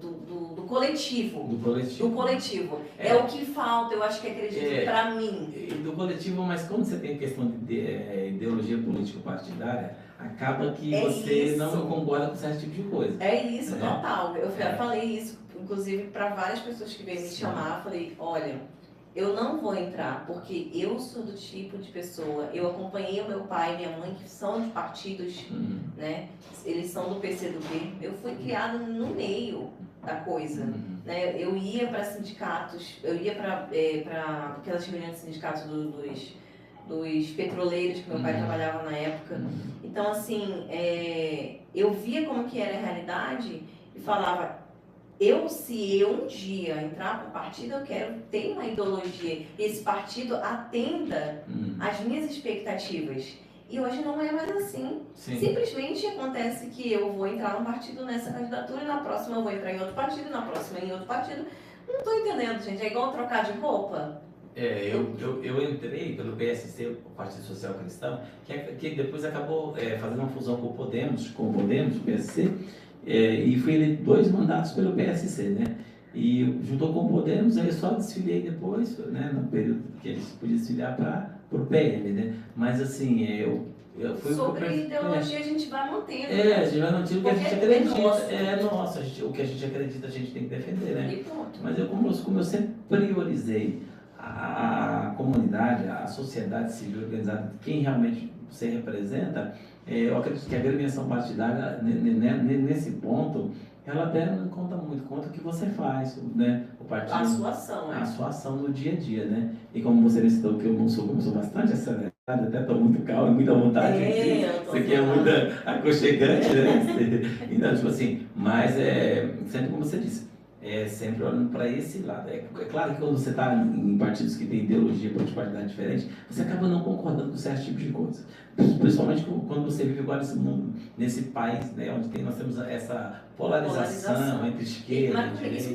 do coletivo. Do coletivo. É o que falta, eu acho que acredito, para mim. Do coletivo, mas quando você tem questão de ideologia político-partidária, acaba que você não concorda com certo tipo de coisa. É isso, total. Eu falei isso, inclusive, para várias pessoas que veio me chamar, eu falei, olha, eu não vou entrar, porque eu sou do tipo de pessoa, eu acompanhei o meu pai e minha mãe, que são de partidos, né? Eles são do PCdoB, eu fui criada no meio da coisa, né? Eu ia para sindicatos, eu ia para aquelas reuniões de sindicatos dos petroleiros, que meu pai trabalhava na época. Então, assim, eu via como que era a realidade e falava, se eu um dia entrar para o partido, eu quero ter uma ideologia. Esse partido atenda às minhas expectativas. E hoje não é mais assim. Simplesmente acontece que eu vou entrar num partido nessa candidatura, e na próxima eu vou entrar em outro partido, na próxima em outro partido. Não estou entendendo, gente. É igual trocar de roupa. Eu entrei pelo PSC, o Partido Social Cristão, que depois acabou fazendo uma fusão com o Podemos, o PSC, e fui eleito 2 mandatos pelo PSC, né? E juntou com o Podemos, aí eu só desfilei depois, né, no período que eles podiam desfiliar para o PM, né? Mas assim, eu fui... Sobre ideologia a gente vai mantendo. A gente vai mantendo o que a gente acredita. É nosso, o que a gente acredita a gente tem que defender, né? E ponto. Mas como eu sempre priorizei a comunidade, a sociedade civil organizada, quem realmente você representa, eu acredito que a agremiação partidária, nesse ponto, ela até não conta muito, conta o que você faz, né? O partido, a sua ação, a sua ação no dia a dia, né? E como você me citou que eu sou bastante acelerado, até estou muito calmo, muita vontade aqui. Isso aqui é muito aconchegante, né? Então, tipo assim, mas sempre como você disse, sempre olhando para esse lado. É claro que quando você está em partidos que têm ideologia particular diferente, você acaba não concordando com certos tipos de coisas. Principalmente quando você vive agora nesse mundo, nesse país, né, onde nós temos essa polarização entre esquerda e direita. Isso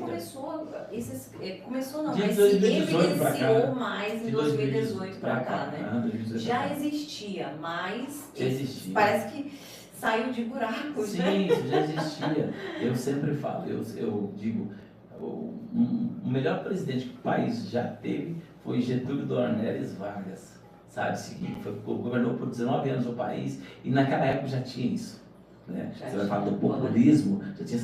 começou não, De mas se 2018 pra cá, evidenciou mais em de 2018 para cá, né? 2018 Já pra cá. existia, mas Já existia. parece que saiu de buracos, Sim, né? isso já existia. Eu sempre falo, eu digo, o melhor presidente que o país já teve foi Getúlio Dornelles Vargas. Sabe, seguinte, governou por 19 anos o país e naquela época já tinha isso. Né? Você vai falar do populismo, já tinha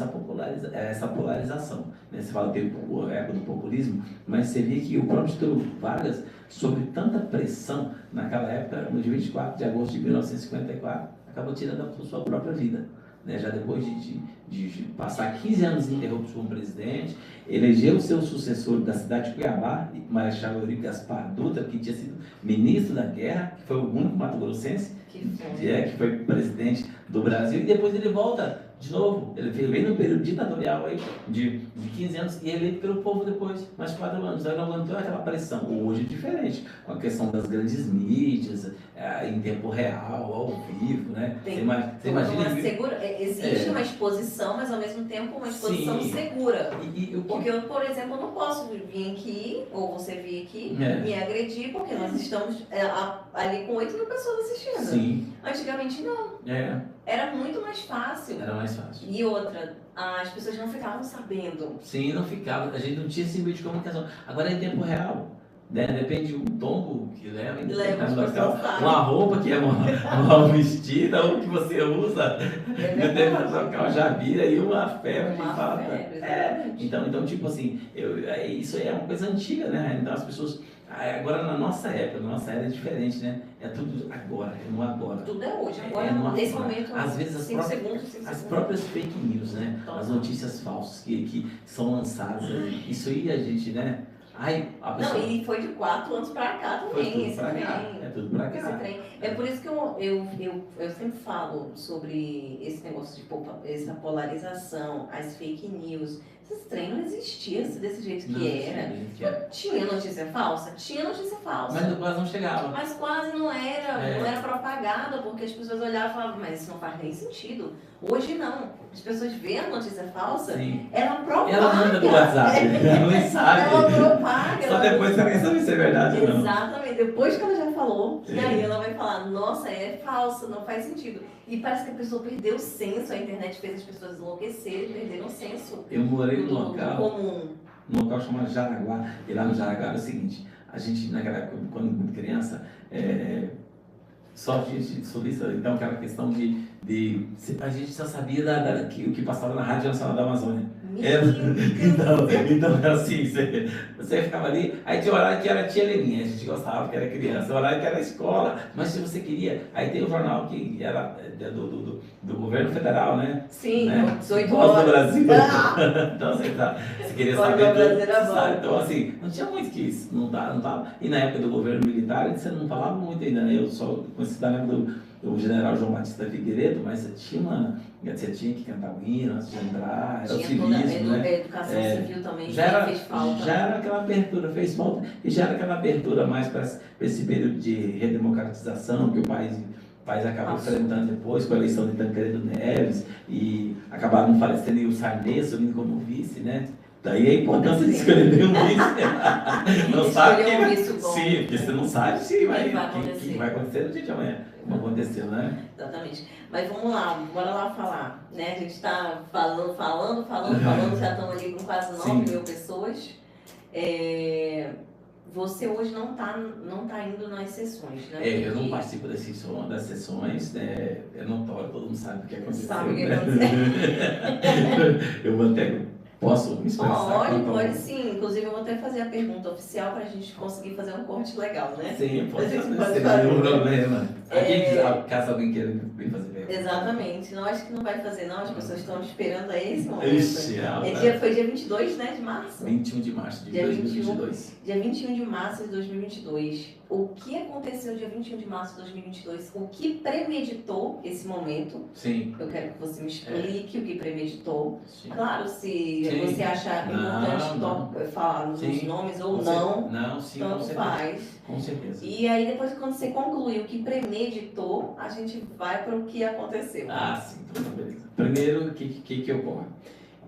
essa polarização. Né? Você fala que teve a época do populismo, mas você via que o próprio Getúlio Vargas, sob tanta pressão, naquela época, no dia 24 de agosto de 1954, acabou tirando a sua própria vida. Né? Já depois de passar 15 anos ininterruptos como presidente, elegeu o seu sucessor da cidade de Cuiabá, Marechal Eurico Gaspar Dutra, que tinha sido ministro da guerra, que foi o único mato-grossense, que foi presidente do Brasil, e depois ele volta de novo. Ele veio no período ditatorial aí, de 15 anos e eleito pelo povo depois, mais 4 anos. Aí não aguentou aquela pressão. Hoje é diferente, com a questão das grandes mídias, em tempo real, ao vivo, né? Você imagina. Existe uma exposição, mas ao mesmo tempo uma exposição segura. Porque eu, por exemplo, não posso vir aqui, ou você vir aqui, me agredir, porque nós estamos ali com 8 mil pessoas assistindo. Sim. Antigamente não. Era muito mais fácil. Era mais fácil. E outra, as pessoas não ficavam sabendo. Sim, não ficava. A gente não tinha esse meio de comunicação. Agora é em tempo real. Né? Depende do tombo que leva uma roupa que é mal vestida, ou que você usa, depende do local, já vira aí uma febre de falta. Então, tipo assim, isso é uma coisa antiga, né? Então as pessoas. Agora na nossa época, na nossa era é diferente, né? É tudo agora, é no agora. Tudo é hoje, agora nesse momento. Às vezes as próprias fake news, né? As notícias falsas que são lançadas, isso aí a gente, né? Não, e foi de 4 anos pra cá também, esse trem. É tudo pra cá. É por isso que eu sempre falo sobre esse negócio de essa polarização, as fake news. Esse trem não existia desse jeito que era. Tinha notícia falsa? Tinha notícia falsa. Mas quase não chegava. Mas quase não era propagada, porque as pessoas olhavam e falavam, mas isso não faz nem sentido. Hoje não. As pessoas veem a notícia falsa, ela propaga. Ela manda no WhatsApp, ela nem sabe. Ela propaga. Só depois você nem sabe se é verdade ou não. Exatamente. Depois que ela já falou, e aí ela vai falar, nossa, é falsa, não faz sentido. E parece que a pessoa perdeu o senso, a internet fez as pessoas enlouquecerem, perderam o senso. Eu morei num comum. Num local chamado Jaraguá, e lá no Jaraguá era o seguinte, a gente naquela época, quando muito criança, só gente sulista, então aquela questão a gente só sabia o que passava na Rádio Nacional da Amazônia. Então era assim, você ficava ali, aí tinha horário que era tia Leninha, a gente gostava, que era criança, horário que era escola, mas se você queria, aí tem o jornal que era do governo federal, né? Sim, né? 18 horas. Do Brasil. Então você queria saber tudo, sabe? Então assim, não tinha muito que isso, não tava. E na época do governo militar, você não falava muito ainda, né? Eu só conheci da época do general João Batista Figueiredo, mas você tinha que cantar o hino antes de entrar, era o civismo, né? A educação civil também fez falta. Já era aquela abertura, fez falta, e já era aquela abertura mais para esse período de redemocratização que o país acabou enfrentando depois com a eleição de Tancredo Neves, e acabaram falecendo o Sarney subindo como vice, né? Daí a importância de escolher um vice. Não sabe sim, porque você não sabe se vai acontecer no dia de amanhã. Como aconteceu, né? Exatamente. Mas vamos lá, bora lá falar. Né? A gente está falando, já estamos ali com quase 9 mil pessoas. Você hoje não tá indo nas sessões, né? Eu não participo das sessões, né? É notório, todo mundo sabe o que aconteceu. Sabe o que aconteceu. Eu mantenho Posso me expressar? Pode sim. Inclusive, eu vou até fazer a pergunta oficial para a gente conseguir fazer um corte legal, né? Sim, pode A gente fazer, pode sem fazer. nenhum problema. É, Caso alguém queira vir fazer pergunta. Exatamente. Não, acho que não vai fazer, não. As pessoas estão esperando a esse momento. Ixi, Foi dia 22, né, de março? 21 de março de Dia 2022. Dia 21 de março de 2022. O que aconteceu dia 21 de março de 2022? O que premeditou esse momento? Sim. Eu quero que você me explique o que premeditou. Sim. Claro, se Sim. você achar importante falar os nomes ou não, sim, tanto faz. Com certeza. E aí, depois, quando você concluir o que premeditou, a gente vai para o que aconteceu. Sim, então beleza. Primeiro, o que ocorre?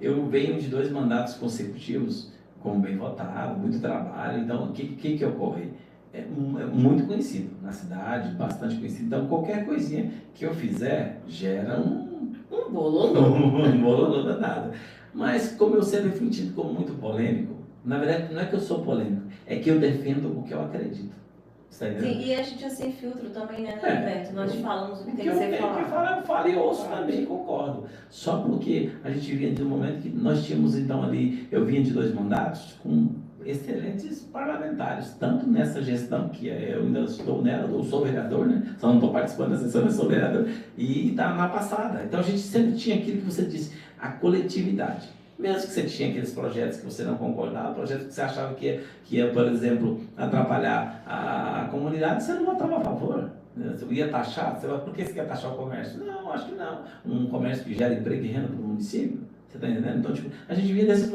Eu venho de 2 mandatos consecutivos como bem votado, muito trabalho, então o que ocorre? É muito conhecido na cidade, bastante conhecido, então qualquer coisinha que eu fizer gera um bololô danado. Mas como eu sempre fui tido como muito polêmico, na verdade não é que eu sou polêmico, é que eu defendo o que eu acredito. Sim, e a gente é sem filtro também, né, Roberto? Nós falamos o que tem que ser falado. Eu falo e ouço também, concordo. Só porque a gente vinha de um momento que nós tínhamos então ali, eu vinha de 2 mandatos com excelentes parlamentares, tanto nessa gestão, que eu ainda estou nela, eu sou vereador, né? Só não estou participando da sessão, eu sou vereador, e na passada. Então a gente sempre tinha aquilo que você disse, a coletividade. Mesmo que você tinha aqueles projetos que você não concordava, projetos que você achava que ia, por exemplo, atrapalhar a comunidade, você não votava a favor. Você ia taxar, por que você quer taxar o comércio? Não, acho que não. Um comércio que gera emprego e renda para o município, você está entendendo? Então, tipo, a gente via nesses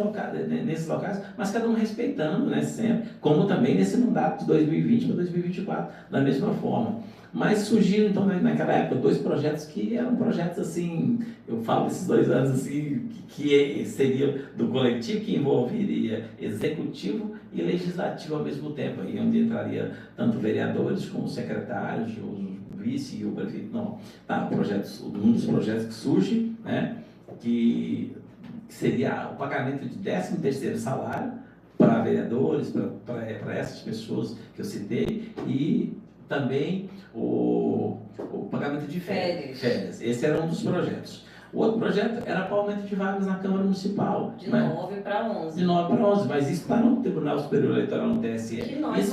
locais, mas cada um respeitando, né, sempre, como também nesse mandato de 2020 para 2024, da mesma forma. Mas surgiram, então, naquela época, 2 projetos que eram projetos, assim, eu falo desses 2 anos, assim, que seria do coletivo, que envolveria executivo e legislativo ao mesmo tempo, aí onde entraria tanto vereadores como secretários, o vice e o prefeito. Não, tá, um dos projetos que surge, né, que seria o pagamento de 13º salário para vereadores, para essas pessoas que eu citei, e também o pagamento de férias. Esse era um dos projetos. O outro projeto era para aumento de vagas na Câmara Municipal. De 9 para 11. De 9 para 11, mas isso está no Tribunal Superior Eleitoral, no TSE. Que nós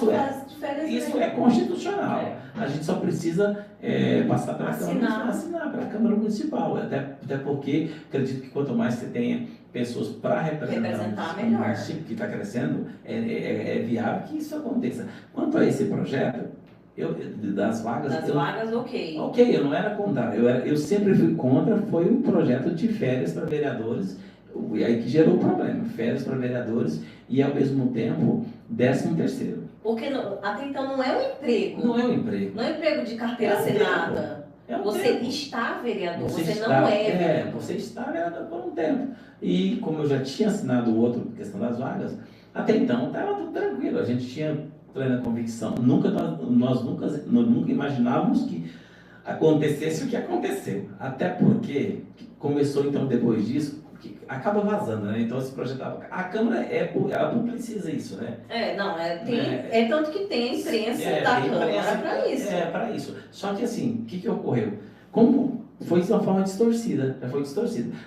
isso é constitucional. A gente só precisa passar pela Câmara Municipal. Até porque acredito que quanto mais você tenha pessoas para representar o município que está crescendo, é viável que isso aconteça. Quanto a esse projeto, das vagas, ok. Ok, eu não era contra. Eu sempre fui contra, foi um projeto de férias para vereadores, e aí que gerou o problema. Férias para vereadores e, ao mesmo tempo, 13º. Porque até então não é um emprego. Não é um emprego. Não é um emprego de carteira assinada. Você está vereador, você não é vereador. Você está vereador por um tempo. E como eu já tinha assinado o outro, questão das vagas, até então estava tudo tranquilo. A gente tinha plena convicção. Nós nunca imaginávamos que acontecesse o que aconteceu. Até porque começou então depois disso, que acaba vazando, né? Então esse projeto, a Câmara ela publiciza isso, né? É tanto que tem a imprensa da Câmara para isso. Para isso. Só que assim, o que ocorreu? Como foi de uma forma distorcida,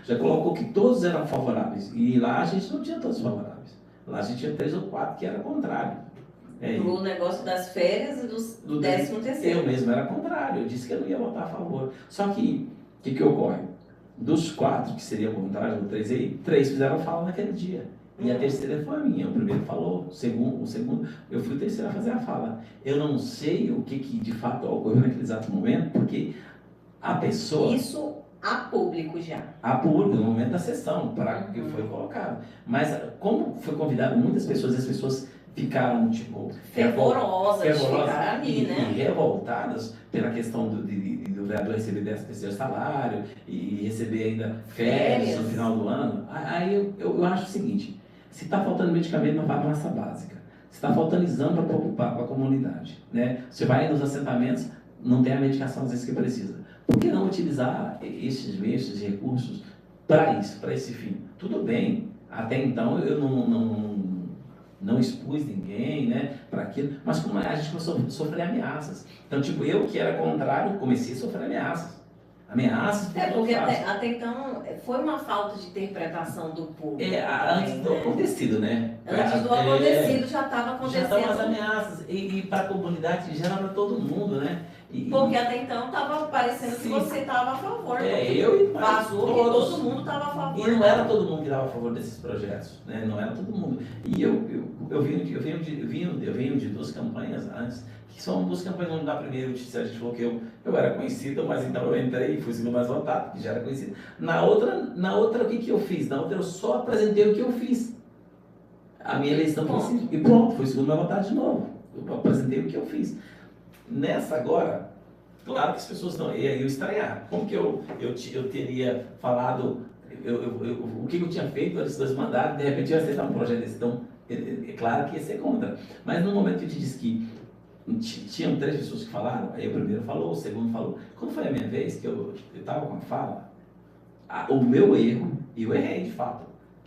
já colocou que todos eram favoráveis, e lá a gente não tinha todos favoráveis. Lá a gente tinha 3 ou 4 que era contrário. O negócio das férias e do 13º. Eu mesmo era contrário, eu disse que eu não ia votar a favor. Só que, o que ocorre? Dos 4 que seriam contrários, 3 fizeram fala naquele dia. E a terceira foi a minha. O primeiro falou, o segundo, eu fui o terceiro a fazer a fala. Eu não sei o que de fato ocorreu naquele exato momento, porque a pessoa... Isso a público já. A público, no momento da sessão, para que foi colocado. Mas como foi convidado muitas pessoas, as pessoas ficaram, tipo... fervorosas ficaram ali, né? E revoltadas pela questão do vereador receber 13º salário e receber ainda férias no final do ano. Aí eu acho o seguinte, se está faltando medicamento na farmácia básica, se está faltando exame para preocupar com a comunidade, né? Você vai nos assentamentos, não tem a medicação às vezes que precisa. Por que não utilizar esses meios, esses recursos para isso, para esse fim? Tudo bem, até então eu não expus ninguém, né, para aquilo, mas como a gente começou a sofrer ameaças. Então, tipo, eu que era contrário, comecei a sofrer ameaças. Ameaças por Porque todos os lados. até então foi uma falta de interpretação do público. Antes do acontecido, né? Antes do acontecido já estava Já estavam as acontecendo. ameaças. E para a comunidade, já era para todo mundo, né? Porque até então estava parecendo que Sim. você estava a favor. Eu e mais vazou que todos. todo mundo estava a favor. E não era todo mundo que estava a favor desses projetos, né? Não era todo mundo. E eu venho de duas campanhas antes, que são duas campanhas. Onde na primeira a gente falou que eu era conhecido, mas então eu entrei e fui sendo mais votado, que já era conhecido. Na outra o que eu fiz? Na outra eu só apresentei o que eu fiz. A minha eleição foi assim, e pronto, fui segundo mais votado de novo. Eu apresentei o que eu fiz. Nessa agora, claro que as pessoas não iam estranhar. Como que eu teria falado, o que eu tinha feito antes dos mandatos, de repente eu ia aceitar um projeto desse. Então, é claro que ia ser contra. Mas no momento que eu te disse que tinham 3 pessoas que falaram, aí o primeiro falou, o segundo falou. Quando foi a minha vez, que eu estava com a fala, o meu erro, e eu errei de fato,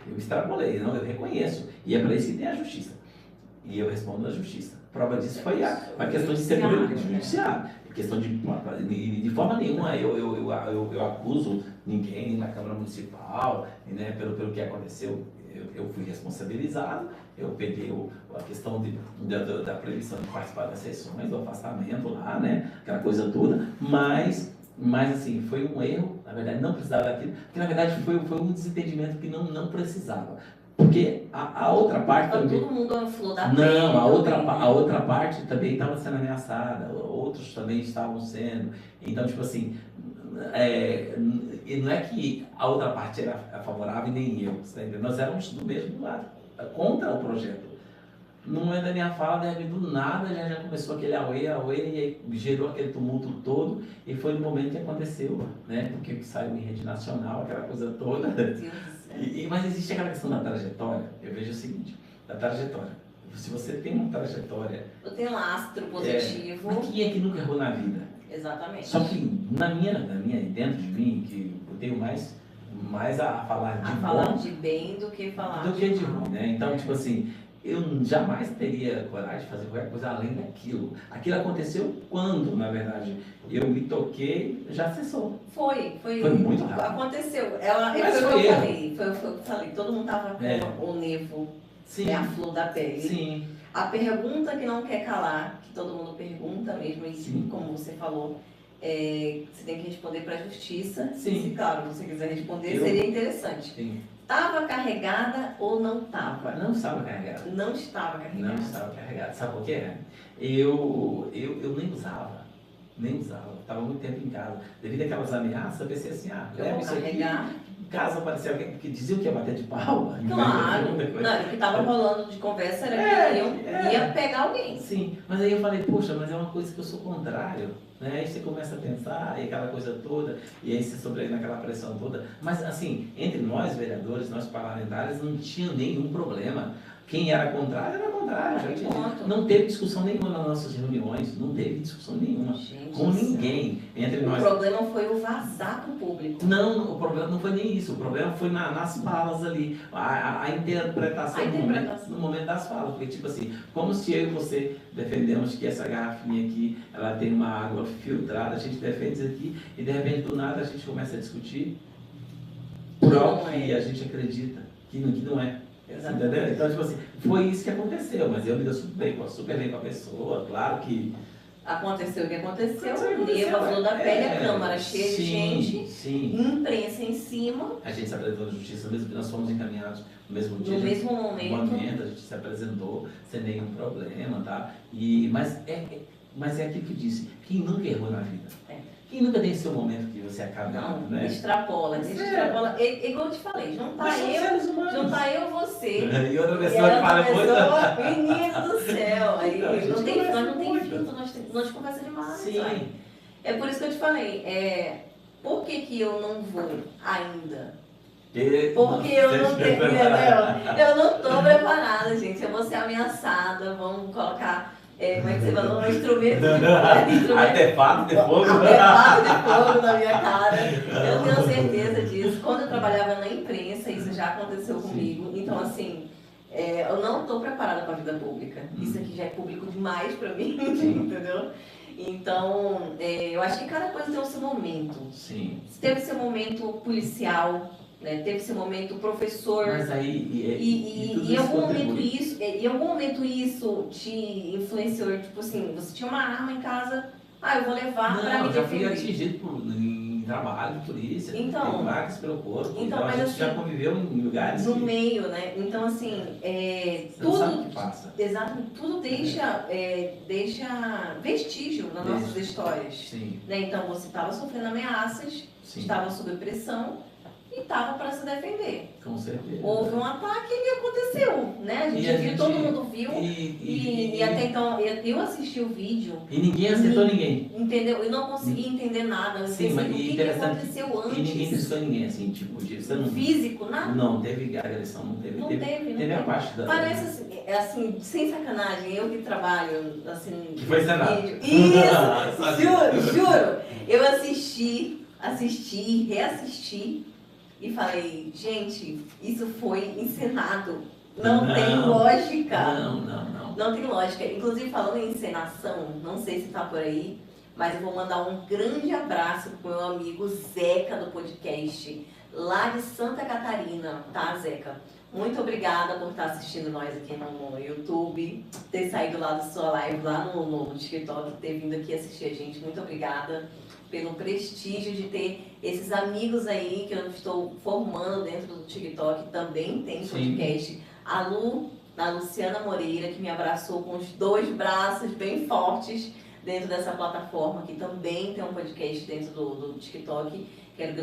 eu extrapolei, não, eu reconheço. E é para isso que tem a justiça. E eu respondo na justiça. Prova disso foi a questão de ser judiciário. Questão de forma nenhuma eu acuso ninguém, nem na Câmara Municipal, né, pelo que aconteceu. Eu fui responsabilizado, eu peguei a questão da proibição de participar das sessões, do afastamento lá, né, aquela coisa toda, mas assim, foi um erro, na verdade não precisava daquilo, porque na verdade foi um desentendimento que não precisava. Porque a outra parte também... Todo mundo é flor da pele. Não, a outra parte também estava sendo ameaçada, outros também estavam sendo. Então, tipo assim, não é que a outra parte era favorável e nem eu, você tá entendendo? Nós éramos do mesmo lado, contra o projeto. No momento da minha fala, do nada já começou aquele auê, e aí gerou aquele tumulto todo, e foi no momento que aconteceu, né? Porque saiu em rede nacional, aquela coisa toda. Mas existe aquela questão da trajetória. Eu vejo o seguinte, da trajetória. Se você tem uma trajetória... Eu tenho um lastro positivo. Mas quem é que nunca errou na vida? Exatamente. Só que dentro de mim, que eu tenho mais a falar de falar de bem do que falar de ruim, né? Então, tipo assim, eu jamais teria coragem de fazer qualquer coisa além daquilo. Aquilo aconteceu quando, na verdade, eu me toquei, já cessou. Foi muito rápido. Aconteceu. Foi o que eu falei. Todo mundo tava com o nevo, a flor da pele. Sim. A pergunta que não quer calar, que todo mundo pergunta mesmo, e como você falou, você tem que responder para a justiça. Sim. Se, claro, você quiser responder, seria interessante. Sim. Estava carregada ou não estava? Não estava carregada. Não estava carregada. Não estava carregada. Sabe por quê? Eu nem usava. Estava muito tempo em casa. Devido àquelas ameaças, eu pensei assim, leva isso aqui. Caso aparecer alguém que diziam que ia bater de pau. Claro. Não, o que estava rolando de conversa era que ia pegar alguém. Sim, mas aí eu falei, poxa, mas é uma coisa que eu sou contrário. Né? Aí você começa a pensar, e aquela coisa toda, e aí você sobrevive naquela pressão toda. Mas assim, entre nós vereadores, nós parlamentares, não tinha nenhum problema. Quem era contrário, era contrário. Não teve discussão nenhuma nas nossas reuniões, não teve discussão nenhuma com ninguém entre nós. O problema foi o vazar para o público. Não, o problema não foi nem isso, o problema foi nas falas ali, a interpretação no momento das falas. Porque, tipo assim, como se eu e você defendemos que essa garrafinha aqui, ela tem uma água filtrada, a gente defende isso aqui, e de repente, do nada, a gente começa a discutir por algo que a gente acredita que não é. Entendeu? Então, tipo assim, foi isso que aconteceu, mas eu me dei super bem com a pessoa, claro que... Aconteceu o que aconteceu, Neva, flor da pele, a Câmara cheia de gente, imprensa em cima. A gente se apresentou na justiça, mesmo que nós fomos encaminhados no mesmo dia. No mesmo momento. A gente se apresentou sem nenhum problema, tá? Mas é aquilo que eu disse, quem nunca errou na vida? Quem nunca tem seu momento que você acaba... Não, né? extrapola. Igual eu te falei, juntar eu, você. E outra pessoa que fala coisa... Menino do céu. Aí, nós não tem filtro, nós conversa demais. Sim. É por isso que eu te falei, por que eu não vou ainda? Porque eu não tenho, entendeu? Eu não estou preparada, gente. Eu vou ser ameaçada, vamos colocar... como é que você falou? Um instrumento artefato de fogo. Artefato de fogo na minha cara. Eu tenho certeza disso. Quando eu trabalhava na imprensa, isso já aconteceu comigo. Então, assim, eu não estou preparada para a vida pública. Isso aqui já é público demais para mim, entendeu? Então, eu acho que cada coisa tem o seu momento. Sim. Teve seu momento policial, né? Teve seu momento professor. Mas aí... E em algum momento isso te influenciou, tipo assim, você tinha uma arma em casa, eu vou levar pra me Não, já fui defender. atingido em trabalho de polícia, Então, tem marcas pelo corpo, então a mas gente assim, já conviveu em lugares no que meio, né? Então assim, você tudo, não sabe o que passa. exatamente, tudo deixa vestígio nas nossas histórias. Sim. Né? Então você estava sofrendo ameaças, Sim. estava sob pressão e estava para se defender. Com certeza. Houve um ataque e aconteceu, né? A gente viu, todo mundo viu. E até então, eu assisti o vídeo. E ninguém acertou ninguém. Entendeu? Eu não consegui entender nada. Eu Sim, mas o que aconteceu antes. E ninguém acertou ninguém, assim, tipo, você não... Físico, nada? Não, teve agressão, não teve. Não teve a parte da... Parece assim, sem sacanagem, eu que trabalho, assim... Que foi encenado. Isso! Juro! Eu assisti, reassisti e falei, gente, isso foi encenado. Não tem lógica. Não tem lógica. Inclusive, falando em encenação, não sei se tá por aí, mas eu vou mandar um grande abraço pro meu amigo Zeca do podcast, lá de Santa Catarina, tá, Zeca? Muito obrigada por estar assistindo nós aqui no YouTube, ter saído lá da sua live, lá no TikTok, ter vindo aqui assistir a gente. Muito obrigada pelo prestígio de ter esses amigos aí que eu estou formando dentro do TikTok, também tem podcast. A Luciana Moreira, que me abraçou com os 2 braços bem fortes dentro dessa plataforma, que também tem um podcast dentro do TikTok. Quero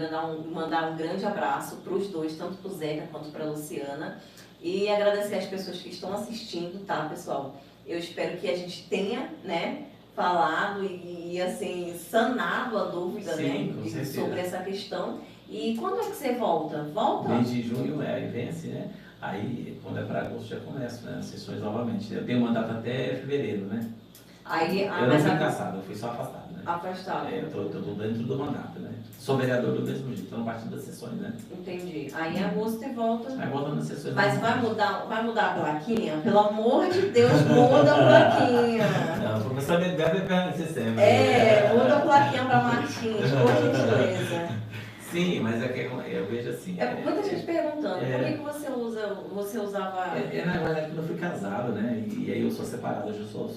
mandar um grande abraço para os 2, tanto para o Zeca quanto para a Luciana. E agradecer as pessoas que estão assistindo, tá, pessoal? Eu espero que a gente tenha, né, falado e assim, sanado a dúvida, né, sobre essa questão. E quando é que você volta? Volta? Mês de junho, aí vence, né? Aí, quando é para agosto, já começa, né, as sessões novamente. Eu tenho mandato até fevereiro, né? Eu não fui caçado, eu fui só afastado, né? Afastado. Eu tô dentro do mandato, né? Sou vereador do mesmo jeito, estou no partido das sessões, né? Entendi. Aí em agosto você volta. Aí volta nas sessões. Mas vai mudar a plaquinha? Pelo amor de Deus, muda a plaquinha. Não, o professor deve permanecer sempre. Muda a plaquinha para Martins, por gentileza. Sim, mas é que eu vejo assim... muita gente perguntando, por que você usava... Na verdade, quando eu fui casado, né? E aí eu sou separado, hoje eu sou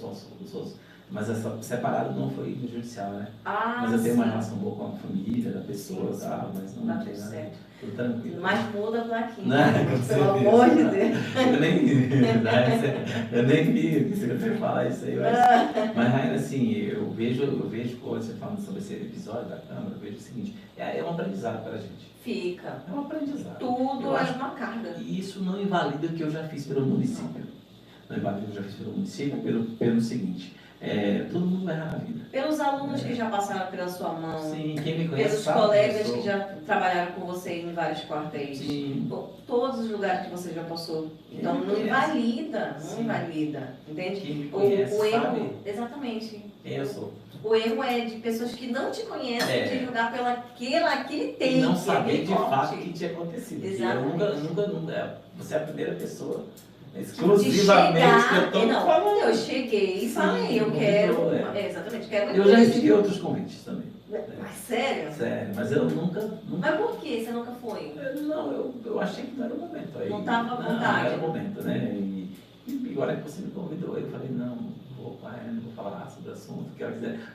mas essa separado não foi no judicial, né? Mas eu tenho uma relação boa com a família, da pessoa e tal, mas não tem nada. Certo. Tudo tranquilo. Mas muda a plaquinha. Não, pelo amor de Deus. Eu nem vi se você falar isso aí. Mas ainda assim, eu vejo quando você falando sobre esse episódio da Câmara, eu vejo o seguinte, é um aprendizado para a gente. Fica. É um aprendizado. Tudo uma carga. E isso não invalida o que eu já fiz pelo município. Não invalida o que eu já fiz pelo município pelo seguinte. Todo mundo vai errar na vida. Pelos alunos que já passaram pela sua mão. Sim, quem me conhece pelos colegas que já trabalharam com você em vários quartéis. Sim. Todos os lugares que você já passou. Então não invalida, entende? Quem me conhece o erro, sabe. Exatamente. Quem eu sou. O erro é de pessoas que não te conhecem, de julgar pelo aquele take. E não saber de fato o que tinha acontecido. Exatamente. Eu nunca, você é a primeira pessoa. Exclusivamente que eu estou falando. Eu cheguei e falei, eu quero. Exatamente, quero. Eu já recebi outros convites também. Mas sério? Sério, mas eu nunca. Mas por que você nunca foi? Eu achei que não era o momento. Aí, não estava à vontade. Não era o momento, né? E agora que você me convidou, eu falei, não vou falar sobre o assunto, que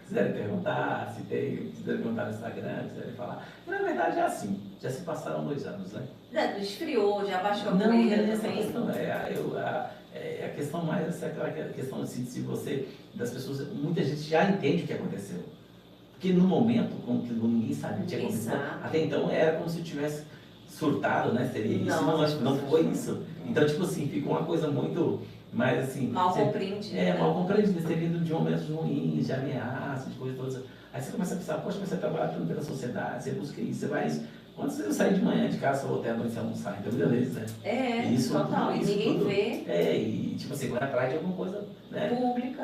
quiserem perguntar, quiserem perguntar no Instagram, quiserem falar. E, na verdade é assim, já se passaram 2 anos, né? Esfriou, já baixou a poeira. Não, essa questão a questão mais aquela questão assim, se você, das pessoas, muita gente já entende o que aconteceu. Porque no momento, como que ninguém sabia o que aconteceu, até então era como se tivesse surtado, né? Seria isso, não foi isso. Então, tipo assim, ficou uma coisa muito... Mas assim... Mal compreendida. Mal compreendida, ter vindo de momentos ruins, de ameaças, de coisas todas. Aí você começa a pensar, poxa, mas você trabalha pela sociedade, você busca isso, você vai isso. Quando você sair de manhã de casa, você voltar à noite, você almoçar, então beleza, né? Isso, total, e ninguém vê. E tipo assim, vai atrás de alguma coisa, né?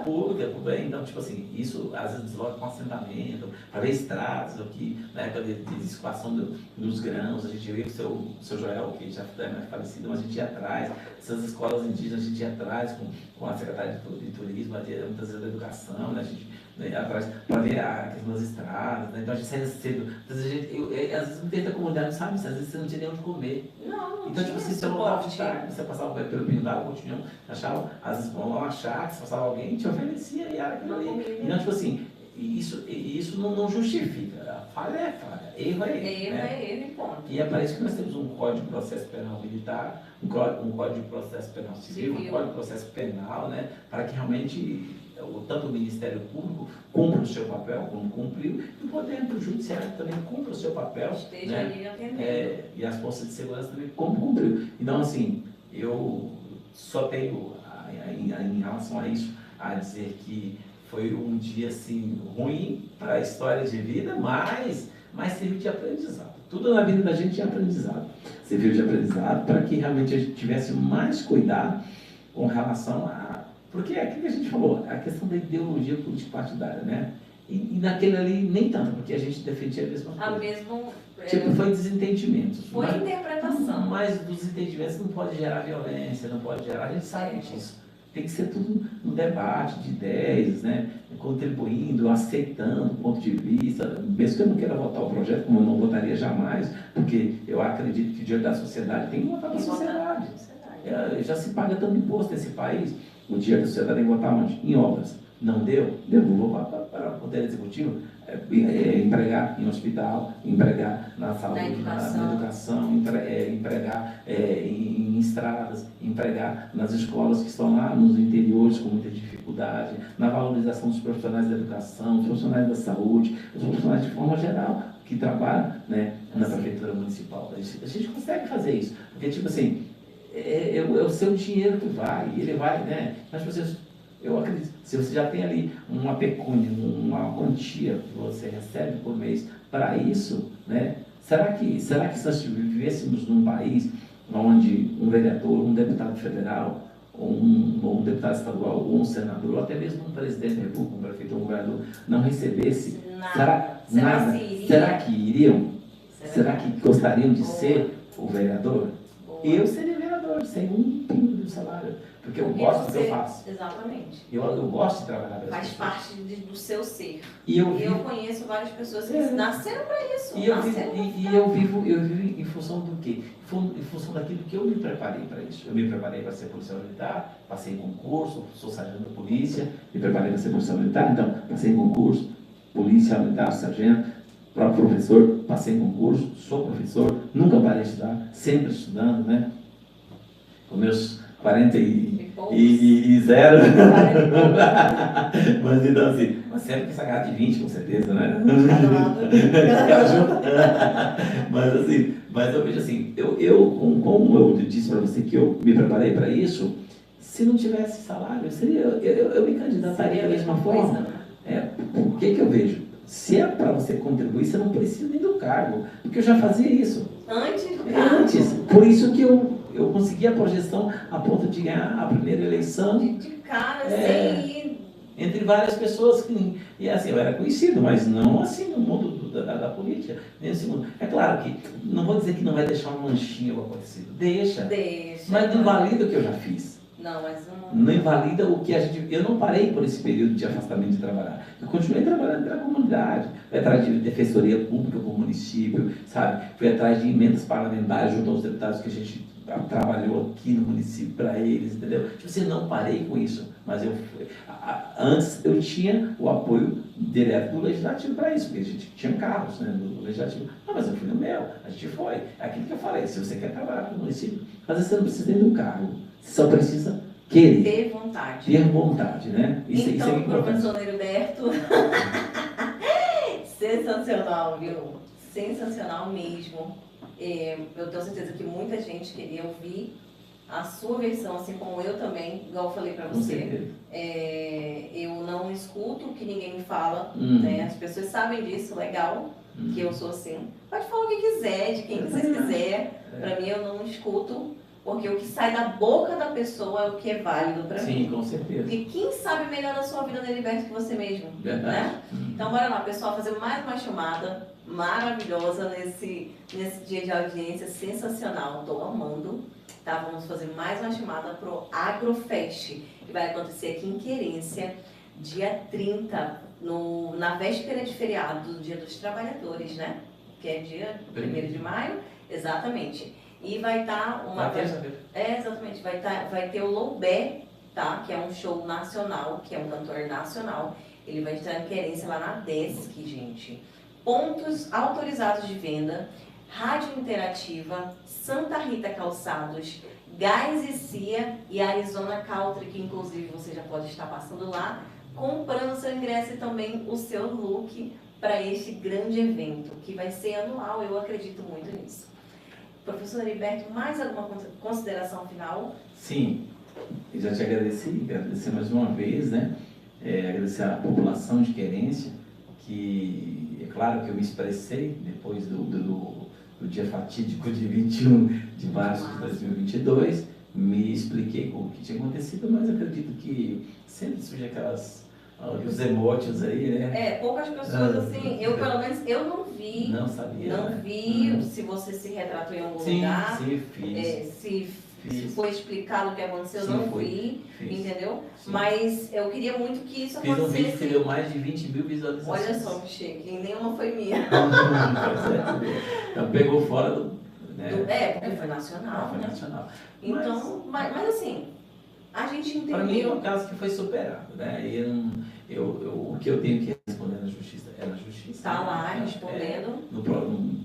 Pública, então, tipo assim, isso às vezes desloca com assentamento, para ver estradas, aqui, na época de escoação dos grãos, a gente vê que o seu Joel, que já é mais falecido, mas a gente ia atrás, essas escolas indígenas, a gente ia atrás com a Secretaria de Turismo, muitas vezes da Educação, né? A gente atrás para ver a questão das estradas, né? Então a gente saía cedo. Às vezes não tem da comunidade, não sabe? Às vezes você não tinha nem onde comer. Não Então, tipo tinha assim, você voltava de suporte. tarde, você passava pelo Pinho d'Água, Coutinhão, achava, às vezes vão lá achar, que se passava alguém, te oferecia e era aquilo ali. Então, tipo assim, isso não justifica. A falha é falha, erro é erro. Erro Né? é erro e ponto. E é para isso que nós temos um Código de Processo Penal Militar, um Código de Processo Penal Civil, um Código de Processo Penal, né? Para que realmente tanto o Ministério Público cumpra o seu papel, como cumpriu, e o Poder Judiciário também cumpra o seu papel. Esteja né? ali atendendo. E as forças de segurança também como cumpriu. Então, assim, eu só tenho, em relação a isso, a dizer que foi um dia, assim, ruim para a história de vida, mas serviu de aprendizado. Tudo na vida da gente é aprendizado. Serviu de aprendizado para que realmente a gente tivesse mais cuidado com relação a... Porque é aquilo que a gente falou, a questão da ideologia político-partidária, né? E naquele ali, nem tanto, porque a gente defendia a mesma coisa. Tipo, foi desentendimentos. Foi interpretação. Mas dos entendimentos não pode gerar violência, não pode gerar... A gente sabe disso. Tem que ser tudo um debate de ideias, né? Contribuindo, aceitando o ponto de vista. Mesmo que eu não queira votar o projeto, como eu não votaria jamais, porque eu acredito que diante da sociedade tem que votar na sociedade. Já se paga tanto imposto nesse país. O dia da sociedade tem que votar onde? Em obras. Não deu? Devolva para o Poder Executivo. Empregar em hospital, empregar na saúde, na educação, empregar em estradas, empregar nas escolas que estão lá nos interiores com muita dificuldade, na valorização dos profissionais da educação, dos profissionais da saúde, os profissionais de forma geral que trabalham, né, na prefeitura municipal. A gente consegue fazer isso, porque tipo assim, é o seu dinheiro que vai, ele vai, né, mas vocês... Eu acredito, se você já tem ali uma pecúnia, uma quantia que você recebe por mês para isso, né? Será que se nós vivêssemos num país onde um vereador, um deputado federal, ou um deputado estadual, ou um senador, ou até mesmo um presidente da República, um prefeito ou um governador, não recebesse nada? Será que iriam? Será que gostariam de ser o vereador? Eu seria vereador, sem um pingo de salário. Porque eu gosto do que eu faço. Exatamente. Eu gosto de trabalhar para Faz parte do seu ser. E eu conheço várias pessoas que nasceram para isso. E eu vivo em função do quê? Em função daquilo que eu me preparei para isso. Eu me preparei para ser policial militar, passei em concurso, sou sargento da polícia, me preparei para ser policial militar, então passei em concurso, policial militar, sargento, próprio professor, passei em concurso, sou professor, nunca parei de estudar, sempre estudando, né? Com meus 40 e zero. Mas então assim, mas sempre que sacar de 20, com certeza, né? mas eu vejo assim, como eu disse para você que eu me preparei para isso, se não tivesse salário, eu me candidataria da mesma forma. O que eu vejo? Se é para você contribuir, você não precisa nem do cargo, porque eu já fazia isso. Antes do cargo. Antes. Por isso que eu consegui a projeção a ponto de ganhar a primeira eleição. De cara, sem ir. Entre várias pessoas e assim, eu era conhecido, mas não assim no mundo da política, nesse mundo. É claro que, não vou dizer que não vai deixar uma manchinha acontecido. Deixa. Mas não invalida o que eu já fiz. Não, mas não invalida o que a gente... Eu não parei por esse período de afastamento de trabalhar. Eu continuei trabalhando pela comunidade. Fui atrás de defensoria pública com o município, sabe? Fui atrás de emendas parlamentares junto aos deputados que a gente trabalhou aqui no município para eles, entendeu? Tipo assim, não parei com isso. Mas antes eu tinha o apoio direto do Legislativo para isso, porque a gente tinha carros, né, do Legislativo. Não, mas eu fui no meu, a gente foi. É aquilo que eu falei, se você quer trabalhar para o município, às vezes você não precisa nem do cargo. Você só precisa querer. Ter vontade. Ter vontade, né? Isso é professor Heriberto, sensacional, viu? Sensacional mesmo. Eu tenho certeza que muita gente queria ouvir a sua versão, assim como eu também, igual eu falei pra você. Eu não escuto o que ninguém me fala, né? As pessoas sabem disso, legal, que eu sou assim. Pode falar o que quiser, de quem você quiser. Pra mim, eu não escuto. Porque o que sai da boca da pessoa é o que é válido para mim. Sim, com certeza. Porque quem sabe melhor da sua vida, Heriberto, que você mesmo. Verdade. Né? Então, bora lá, pessoal, fazer mais uma chamada maravilhosa nesse dia de audiência sensacional. Estou amando. Tá? Vamos fazer mais uma chamada pro Agrofest, que vai acontecer aqui em Querência, dia 30. na véspera de feriado do Dia dos Trabalhadores, né? Que é dia 1º de maio, exatamente. E vai estar uma... exatamente. Vai ter o Loubé, tá? Que é um show nacional, que é um cantor nacional. Ele vai estar em Querência lá na Desk, gente. Pontos autorizados de venda, Rádio Interativa, Santa Rita Calçados, Gás e Cia e Arizona Country, que inclusive você já pode estar passando lá, comprando seu ingresso e também o seu look para este grande evento, que vai ser anual, eu acredito muito nisso. Professor Heriberto, mais alguma consideração final? Sim, eu já te agradecer mais uma vez, né? Agradecer à população de Querência, que é claro que eu me expressei depois do dia fatídico de 21 de março de 2022, me expliquei o que tinha acontecido, mas acredito que sempre surge os emotes aí, né? Poucas pessoas assim, eu pelo menos, eu não vi. Não sabia, não né? vi se você se retratou em algum lugar. Sim, fiz. Se foi explicado o que aconteceu, eu não vi, entendeu? Sim. Mas eu queria muito que isso acontecesse. Fiz um vídeo que deu mais de 20 mil visualizações. Olha só que chique, e nenhuma foi minha. Então pegou fora do... Né? Porque foi nacional, foi né? nacional. Então, mas assim, a gente entendeu. Para mim é um caso que foi superado, né? O que eu tenho que responder na justiça é na justiça. Está lá respondendo.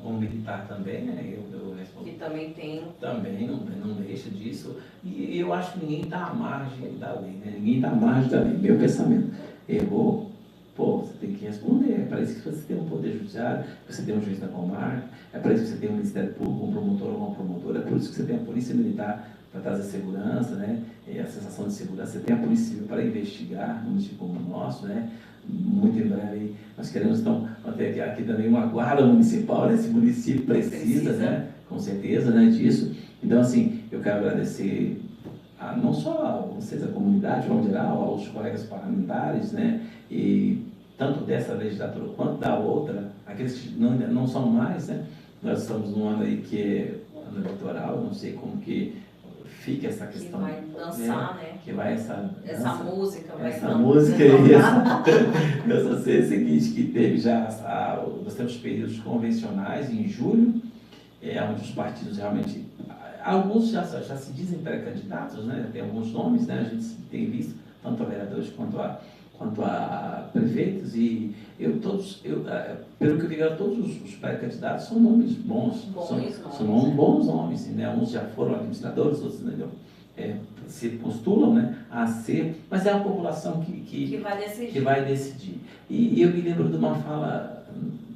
Como militar também, né? Eu respondo. Que também tem. Também não deixa disso. E eu acho que ninguém está à margem da lei, né? Ninguém está à margem da lei. Meu pensamento. Errou, você tem que responder. É para isso que você tem um poder judiciário, você tem um juiz da comarca, é para isso que você tem um Ministério Público, um promotor ou uma promotora, é por isso que você tem a Polícia Militar para trazer segurança, né? E a sensação de segurança. Você tem a Polícia Civil para investigar num município como o nosso, né? Muito em breve nós queremos ter aqui também uma guarda municipal, né? Esse município precisa, né? Com certeza, né? Disso. Então, assim, eu quero agradecer não só a vocês, a comunidade, de modo geral, aos colegas parlamentares, né? E tanto dessa legislatura quanto da outra, aqueles que não são mais, né? Nós estamos num ano aí que é ano eleitoral, não sei como que fica essa questão. Que vai dançar, né? Que vai essa música vai essa música e eu só sei o seguinte, que teve já, nós temos períodos convencionais em julho, onde os partidos realmente, alguns já se dizem pré-candidatos, né? Tem alguns nomes, né? A gente tem visto, tanto a vereadores quanto a prefeitos, e pelo que eu vi, todos os pré-candidatos são nomes bons, são bons nomes, né? Uns já foram administradores, outros se postulam, né, a ser, mas é a população que vai decidir. E eu me lembro de uma fala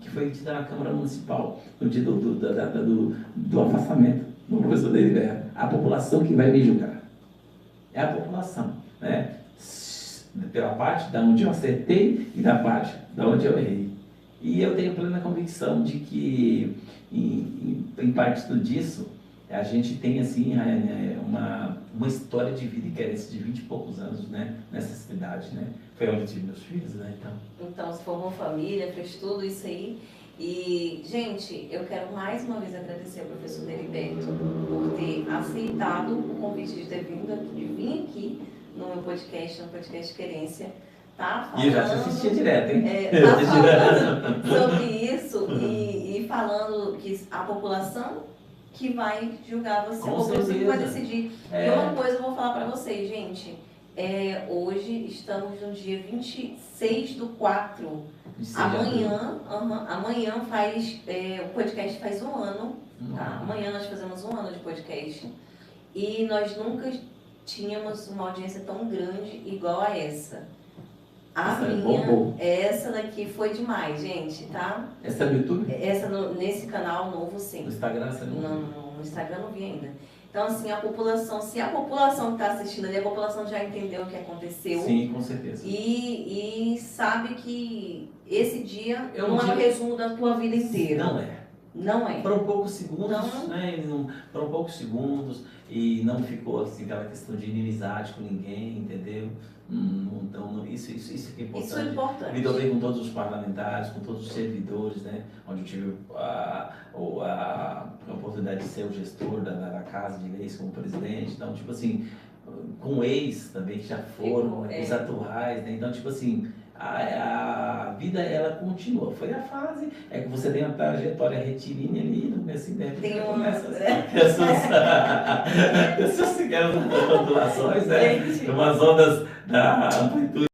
que foi dita na Câmara Municipal, no dia do afastamento do professor Heriberto. A população que vai me julgar. É a população, né? Pela parte da onde eu acertei e da parte da onde eu errei. E eu tenho plena convicção de que, em parte disso, a gente tem, assim, uma história de vida em Querência de 20 e poucos anos, né? Nessa cidade, né? Foi onde eu tive meus filhos, né? Então, se formou família, fez tudo isso aí. E, gente, eu quero mais uma vez agradecer ao professor Heriberto por ter aceitado o convite de ter vindo aqui, de vir aqui no meu podcast, no podcast Querência, tá? E eu já te assistia direto, hein? Tá falando sobre isso e falando que a população que vai julgar você, a população que vai decidir. E uma coisa eu vou falar pra vocês, gente, hoje estamos no dia 26/4. Amanhã o podcast faz 1 ano, tá? Amanhã nós fazemos 1 ano de podcast e nós nunca tínhamos uma audiência tão grande igual a essa. Essa daqui foi demais, gente, tá? Essa é no YouTube? Nesse canal novo, sim. No Instagram você não viu? No Instagram não vi ainda. Então, assim, se a população que está assistindo ali, a população já entendeu o que aconteceu. Sim, com certeza. E sabe que esse dia não é o resumo da tua vida inteira. Não é. Foram poucos segundos, né? Foram poucos segundos e não ficou assim aquela questão de inimizade com ninguém, entendeu? Então, isso que é importante. Isso é importante. Me dobrei com todos os parlamentares, com todos os servidores, né? Onde eu tive a oportunidade de ser o gestor da Casa de Leis como presidente. Então, tipo assim, com ex também que já foram, Ficou, os atuais, né? Então, tipo assim, a vida ela continua. Foi a fase, é que você tem uma trajetória retilínea ali, no começo de Tem um... começa essas ondulações, né? Gente. Umas ondas da amplitude.